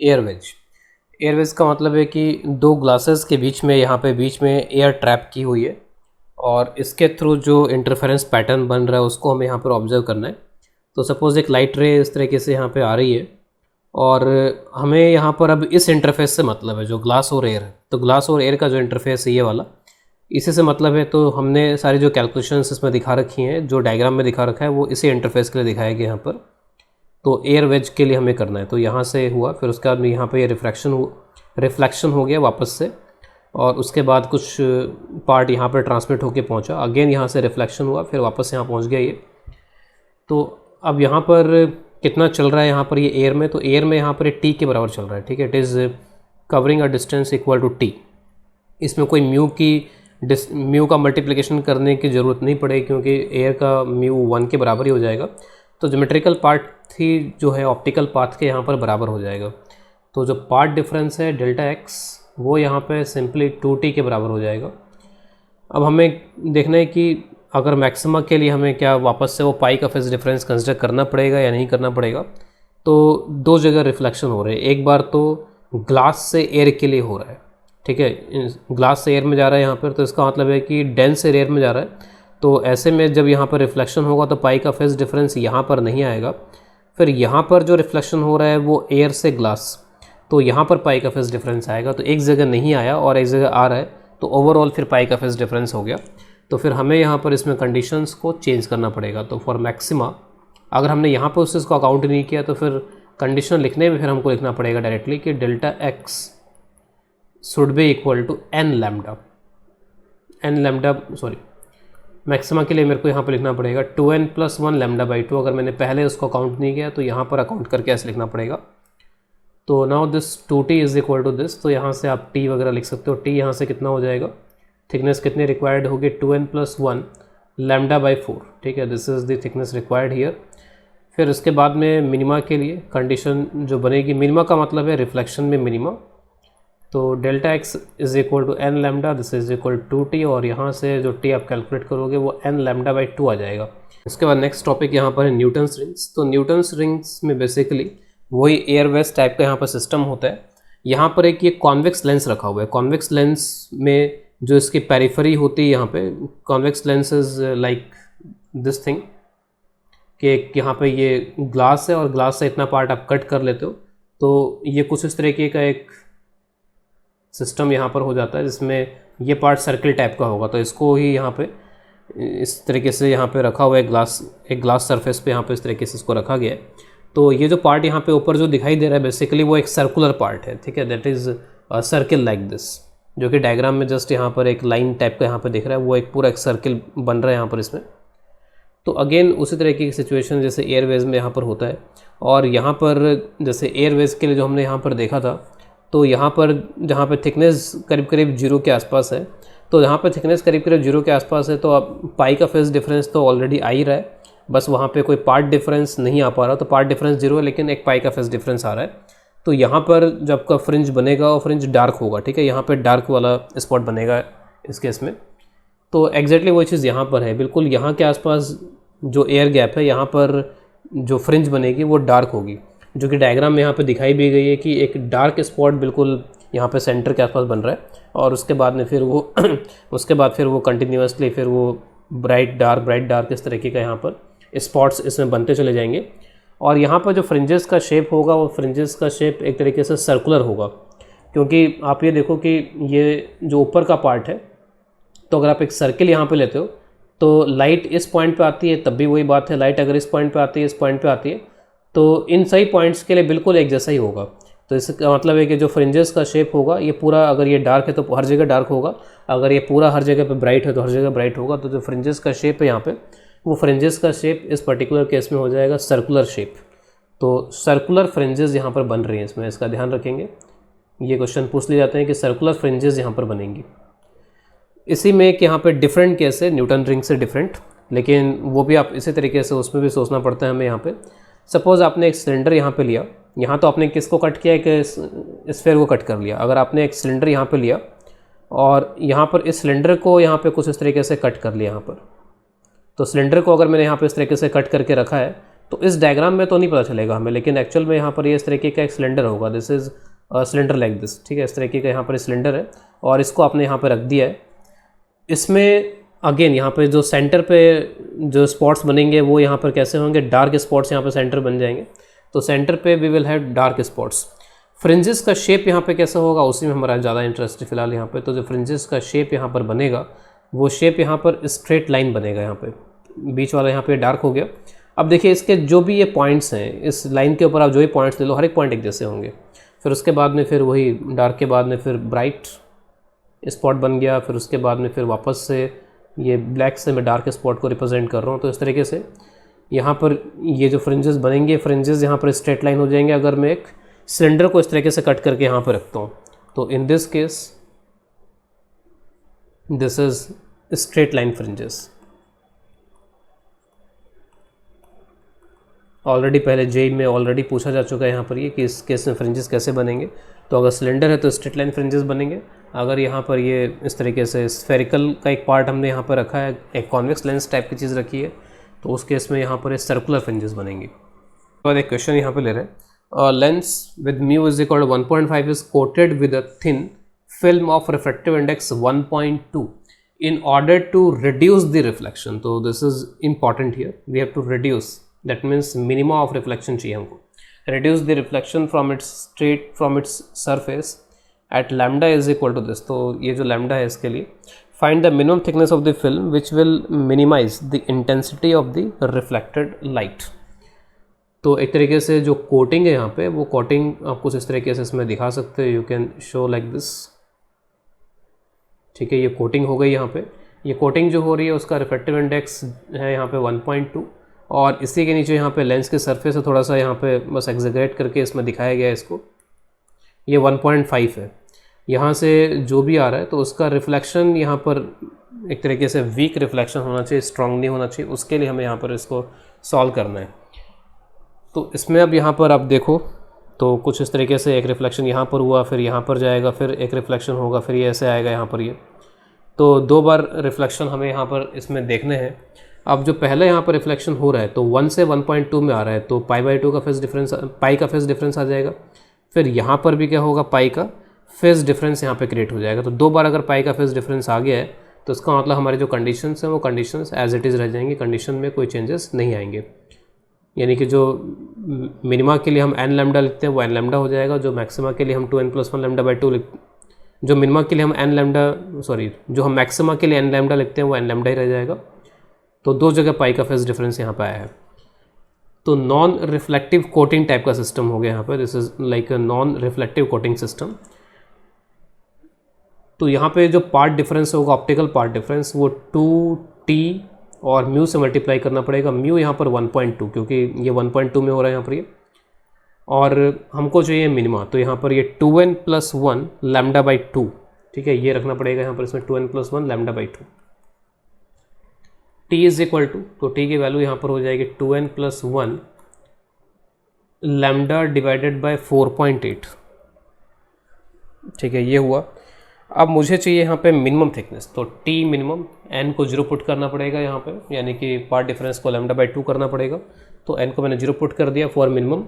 एयरवेज का मतलब है कि दो ग्लासेस के बीच में यहाँ पे बीच में एयर ट्रैप की हुई है और इसके थ्रू जो इंटरफेरेंस पैटर्न बन रहा है उसको हमें यहाँ पर ऑब्जर्व करना है। तो सपोज़ एक लाइट रे इस तरीके से यहाँ पे आ रही है और हमें यहाँ पर अब इस इंटरफेस से मतलब है जो ग्लास और एयर है। तो ग्लास और एयर का जो इंटरफेस है ये वाला, इसी से मतलब है। तो हमने सारी जो कैलकुलेशंस इसमें दिखा रखी हैं, जो डायग्राम में दिखा रखा है वो इसी इंटरफेस के लिए दिखाया गया यहाँ पर। तो एयर वेज के लिए हमें करना है। तो यहाँ से हुआ, फिर उसके बाद में यहाँ पे ये रिफ्लेक्शन हो गया वापस से, और उसके बाद कुछ पार्ट यहाँ पर ट्रांसमिट होके पहुँचा, अगेन यहाँ से रिफ्लेक्शन हुआ, फिर वापस यहाँ पहुँच गया ये। तो अब यहाँ पर कितना चल रहा है यहाँ पर ये एयर में, तो एयर में यहाँ पर टी के बराबर चल रहा है, ठीक है। It is covering a distance equal to t. इसमें कोई म्यू का मल्टीप्लिकेशन करने की ज़रूरत नहीं पड़ेगी क्योंकि एयर का म्यू 1 के बराबर ही हो जाएगा। तो ज्योमेट्रिकल पार्ट ही जो है ऑप्टिकल पाथ के यहाँ पर बराबर हो जाएगा। तो जो पार्ट डिफरेंस है डेल्टा एक्स वो यहाँ पे सिंपली 2t के बराबर हो जाएगा। अब हमें देखना है कि अगर मैक्सिमा के लिए हमें क्या वापस से वो पाई का फेज डिफरेंस कंसिडर करना पड़ेगा या नहीं करना पड़ेगा। तो दो जगह रिफ्लेक्शन हो रहे हैं, एक बार तो ग्लास से एयर के लिए हो रहा है, ठीक है, ग्लास से एयर में जा रहा है यहाँ पर, तो इसका मतलब है कि डेंस से एयर में जा रहा है। तो ऐसे में जब यहाँ पर रिफ्लेक्शन होगा तो पाई का फेज डिफरेंस यहाँ पर नहीं आएगा। फिर यहाँ पर जो रिफ्लेक्शन हो रहा है वो एयर से ग्लास, तो यहाँ पर पाई का फेज डिफरेंस आएगा। तो एक जगह नहीं आया और एक जगह आ रहा है, तो ओवरऑल फिर पाई का फेज डिफरेंस हो गया। तो फिर हमें यहाँ पर इसमें कंडीशंस को चेंज करना पड़ेगा। तो फॉर मैक्सिमा अगर हमने यहाँ पर उस इसको अकाउंट नहीं किया तो फिर कंडीशन लिखने में फिर हमको लिखना पड़ेगा डायरेक्टली कि delta x should be equal to n lambda sorry maxima के लिए मेरे को यहाँ पर लिखना पड़ेगा 2n + 1 λ/2। अगर मैंने पहले उसको अकाउंट नहीं किया तो यहाँ पर अकाउंट करके ऐसे लिखना पड़ेगा। तो now this 2t is equal to this, तो यहाँ से आप t वगैरह लिख सकते हो। t यहाँ से कितना हो जाएगा, थिकनेस कितनी रिक्वायर्ड होगी 2n + 1 λ/4, ठीक है, this is the thickness required here. फिर उसके बाद में मिनिमा के लिए कंडीशन जो बनेगी, मिनिमा का मतलब है रिफ्लेक्शन में मिनिमा। तो delta x is equal to n lambda, this is equal to t, और यहाँ से जो टी आप कैलकुलेट करोगे वो एन λ/2 आ जाएगा। इसके बाद नेक्स्ट टॉपिक यहाँ पर है न्यूटन्स रिंग्स। तो न्यूटन्स रिंग्स में बेसिकली वही एयरवेज टाइप का यहाँ पर सिस्टम होता है। यहाँ पर एक ये कॉन्वेक्स लेंस रखा हुआ है। कॉन्वेक्स लेंस में जो इसकी पेरिफेरी होती है, यहाँ पे convex lens is like this thing कि यहाँ पे ये ग्लास है और ग्लास से इतना पार्ट आप कट कर लेते हो, तो ये कुछ इस तरीके का एक सिस्टम यहाँ पर हो जाता है जिसमें ये पार्ट सर्किल टाइप का होगा। तो इसको ही यहाँ पे इस तरीके से यहाँ पे रखा हुआ है, एक ग्लास सरफेस पे यहाँ पे इस तरीके से इसको रखा गया है। तो ये जो पार्ट यहाँ पे ऊपर जो दिखाई दे रहा है बेसिकली वो एक सर्कुलर पार्ट है, ठीक है, that is circle like this, जो कि डायग्राम में जस्ट यहाँ पर एक लाइन टाइप का यहाँ पर दिख रहा है, वो एक पूरा एक सर्किल बन रहा है यहाँ पर इसमें। तो अगेन उसी तरीके की सिचुएशन जैसे एयरवेज में यहाँ पर होता है। और यहाँ पर जैसे एयरवेज के लिए जो हमने यहाँ पर देखा था, तो यहाँ पर जहाँ पे थिकनेस करीब करीब 0 के आसपास है, तो यहाँ पर थिकनेस करीब करीब 0 के आसपास है, तो अब पाई का फेज डिफरेंस तो ऑलरेडी आ ही रहा है, बस वहाँ पे कोई पार्ट डिफरेंस नहीं आ पा रहा। तो पार्ट डिफरेंस 0 है लेकिन एक पाई का फेज डिफरेंस आ रहा है। तो यहाँ पर जब आपका फ्रिंज बनेगा वो फ्रिंज डार्क होगा, ठीक है, यहाँ पर डार्क वाला स्पॉट बनेगा इस केस में। तो एग्जैक्टली वो चीज़ यहाँ पर है, बिल्कुल यहाँ के आसपास जो एयर गैप है यहाँ पर जो फ्रिंज बनेगी वो डार्क होगी, जो कि डायग्राम में यहाँ पे दिखाई भी गई है कि एक डार्क स्पॉट बिल्कुल यहाँ पे सेंटर के आसपास बन रहा है। और उसके बाद में फिर वो कंटिन्यूसली फिर वो ब्राइट डार्क इस तरीके का यहाँ पर स्पॉट्स इसमें बनते चले जाएंगे। और यहाँ पर जो फ्रिंजेस का शेप होगा वो फ्रिंजेस का शेप एक तरीके से सर्कुलर होगा, क्योंकि आप ये देखो कि ये जो ऊपर का पार्ट है, तो अगर आप एक सर्किल यहाँ पे लेते हो तो लाइट इस पॉइंट पे आती है, तब भी वही बात है, लाइट अगर इस पॉइंट पे आती है, इस पॉइंट पे आती है, तो इन सही पॉइंट्स के लिए बिल्कुल एक जैसा ही होगा। तो इसका मतलब है कि जो फ्रिंजेस का शेप होगा ये पूरा, अगर ये डार्क है तो हर जगह डार्क होगा, अगर ये पूरा हर जगह पे ब्राइट है तो हर जगह ब्राइट होगा। तो जो फ्रिंजेस का शेप है यहाँ पे, वो फ्रिंजेस का शेप इस पर्टिकुलर केस में हो जाएगा सर्कुलर शेप। तो सर्कुलर फ्रिंजेस यहाँ पर बन रही हैं इसमें, इसका ध्यान रखेंगे। ये क्वेश्चन पूछ लिए जाते हैं कि सर्कुलर फ्रिंजेस यहाँ पर बनेंगी। इसी में एक यहाँ पे डिफरेंट केस है न्यूटन रिंग से डिफरेंट, लेकिन वो भी आप इसी तरीके से उसमें भी सोचना पड़ता है हमें। यहाँ पे सपोज़ आपने एक सिलेंडर यहाँ पे लिया, यहाँ तो आपने किसको कट किया, एक स्फीयर को कट कर लिया। अगर आपने एक सिलेंडर यहाँ पे लिया और यहाँ पर इस सिलेंडर को यहाँ पे कुछ इस तरीके से कट कर लिया यहाँ पर, तो सिलेंडर को अगर मैंने यहाँ पे इस तरीके से कट करके रखा है, तो इस डायग्राम में तो नहीं पता चलेगा हमें, लेकिन एक्चुअल में यहाँ पर ये इस तरीके का एक सिलेंडर होगा, this is cylinder like this, ठीक है, इस तरीके का यहाँ पर सिलेंडर है और इसको आपने यहाँ पर रख दिया है। इसमें अगेन यहाँ पे जो सेंटर पे जो स्पॉट्स बनेंगे वो यहाँ पर कैसे होंगे, डार्क स्पॉट्स यहाँ पर सेंटर बन जाएंगे, तो सेंटर पे we will have dark spots. Fringes का शेप यहाँ पे कैसा होगा, उसी में हमारा ज़्यादा इंटरेस्ट है फिलहाल यहाँ पे। तो जो फ्रिंजेस का शेप यहाँ पर बनेगा वो शेप यहाँ पर स्ट्रेट लाइन बनेगा, यहाँ पे बीच वाला यहाँ पे डार्क हो गया। अब देखिए इसके जो भी ये पॉइंट्स हैं, इस लाइन के ऊपर आप जो भी पॉइंट्स ले लो, हर एक पॉइंट एक जैसे होंगे। फिर उसके बाद में फिर वही डार्क के बाद में फिर ब्राइट स्पॉट बन गया, फिर उसके बाद में फिर वापस से ये ब्लैक से मैं डार्क स्पॉट को रिप्रेजेंट कर रहा हूँ। तो इस तरीके से यहाँ पर ये जो फ्रिंजेस बनेंगे, फ्रिंजेस यहाँ पर स्ट्रेट लाइन हो जाएंगे अगर मैं एक सिलेंडर को इस तरीके से कट करके यहाँ पर रखता हूँ। तो in this case this is straight line fringes. Already पहले जेई में ऑलरेडी पूछा जा चुका है यहाँ पर ये कि इस केस में फ्रिंजेस कैसे बनेंगे। तो अगर सिलेंडर है तो स्ट्रेट लाइन फ्रिंजेस बनेंगे, अगर यहाँ पर ये इस तरीके से स्फेरिकल का एक पार्ट हमने यहाँ पर रखा है, एक कॉन्वेक्स लेंस टाइप की चीज़ रखी है, तो उस केस में यहाँ पर ये सर्कुलर फ्रिंजेस बनेंगी। तो एक क्वेश्चन यहाँ पर ले रहे हैं, lens with mu is equal to 1.5 is coated with a thin film of refractive index 1.2 in order to reduce the reflection। तो this is important here, we have to reduce, that means minimum of reflection चाहिए हमको, reduce the reflection from its surface at lambda is equal to this। तो ये जो lambda है इसके लिए find the minimum thickness of the film which will minimize the intensity of the reflected light। तो एक तरीके से जो कोटिंग है यहाँ पे, वो कोटिंग आप कुछ इस तरीके से इसमें दिखा सकते हो, you can show like this, ठीक है। ये कोटिंग हो गई यहाँ पे, ये कोटिंग जो हो रही है उसका रिफ्रैक्टिव इंडेक्स है यहाँ पे 1.2 और इसी के नीचे यहाँ पे लेंस के सरफेस से थोड़ा सा यहाँ पे बस एग्जेगरेट करके इसमें दिखाया गया है इसको, ये 1.5 है। यहाँ से जो भी आ रहा है तो उसका रिफ्लेक्शन यहाँ पर एक तरीके से वीक रिफ्लेक्शन होना चाहिए, स्ट्रॉन्ग नहीं होना चाहिए, उसके लिए हमें यहाँ पर इसको सॉल्व करना है। तो इसमें अब यहाँ पर आप देखो तो कुछ इस तरीके से एक रिफ्लेक्शन यहाँ पर हुआ, फिर यहाँ पर जाएगा, फिर एक रिफ्लेक्शन होगा, फिर ये ऐसे आएगा यहाँ पर ये, तो 2 बार रिफ्लेक्शन हमें यहाँ पर इसमें देखने हैं। अब जो पहले यहाँ पर रिफ्लेक्शन हो रहा है तो 1 से 1.2 में आ रहा है, तो π/2 का फेज डिफरेंस, पाई का फेज डिफरेंस आ जाएगा। फिर यहाँ पर भी क्या होगा, पाई का फेज डिफरेंस यहाँ पे क्रिएट हो जाएगा। तो 2 बार अगर पाई का फेज डिफरेंस आ गया है तो इसका मतलब हमारे जो कंडीशंस हैं वो कंडीशंस एज इट इज़ रह जाएंगी, कंडीशन में कोई चेंजेस नहीं आएंगे। यानी कि जो मिनिमा के लिए हम n लैम्डा लिखते हैं वो n लैम्डा हो जाएगा, जो मैक्सिमा के लिए हम 2n+1 λ/2 जो मिनिमा के लिए हम n लैम्डा जो हम मैक्सिमा के लिए n लैम्डा लिखते हैं वो n लैम्डा ही रह जाएगा। तो 2 जगह पाई का फेज डिफरेंस यहाँ पे आया है। तो नॉन रिफ्लेक्टिव कोटिंग टाइप का सिस्टम हो गया यहाँ पर, this is like a non reflective coating system. तो यहाँ पे जो पार्ट डिफरेंस होगा, ऑप्टिकल पार्ट डिफरेंस, वो 2t और म्यू से मल्टीप्लाई करना पड़ेगा। म्यू यहाँ पर 1.2 क्योंकि ये 1.2 में हो रहा है यहाँ पर ये, और हमको चाहिए मिनिमा, तो यहाँ पर ये 2n+1 λ/2, ठीक है, ये रखना पड़ेगा यहाँ पर इसमें 2n+1 λ/2। t is equal to, तो t की वैल्यू यहाँ पर हो जाएगी 2n+1 λ/4.8, ठीक है, ये हुआ। अब मुझे चाहिए यहाँ पे मिनिमम थिकनेस, तो t मिनिमम n को 0 पुट करना पड़ेगा यहाँ पे, यानी कि पार्ट डिफरेंस को λ/2 करना पड़ेगा। तो n को मैंने 0 पुट कर दिया फॉर मिनिमम,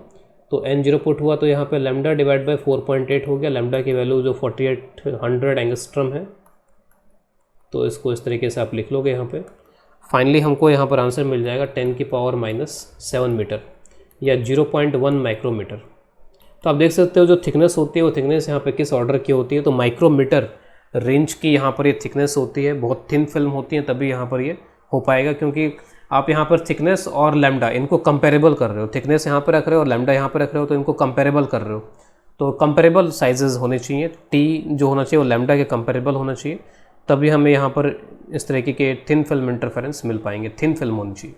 तो n 0 पुट हुआ तो यहाँ पे λ/4.8 हो गया। लैम्डा की वैल्यू जो 4800 एंगस्ट्रम है, तो इसको इस तरीके से आप लिख लोगे यहाँ पे। फाइनली हमको यहाँ पर आंसर मिल जाएगा 10⁻⁷ मीटर या 0.1 माइक्रोमीटर। तो आप देख सकते हो जो थिकनेस होती है वो थिकनेस यहाँ पे किस ऑर्डर की होती है, तो माइक्रोमीटर रेंज की यहाँ पर ये थिकनेस होती है। बहुत थिन फिल्म होती है तभी यहाँ पर ये हो पाएगा, क्योंकि आप यहाँ पर थिकनेस और लैम्डा इनको कंपेरेबल कर रहे हो, थिकनेस यहाँ पर रख रहे हो और लैम्डा यहाँ पर रख रहे हो, तो इनको कंपेरेबल कर रहे हो। तो कंपेरेबल साइजेस होने चाहिए, टी जो होना चाहिए वो लैम्डा के कंपेरेबल होना चाहिए, तभी हमें यहाँ पर इस तरीके के थिन फिल्म इंटरफेरेंस मिल पाएंगे, थिन फिल्म होनी चाहिए।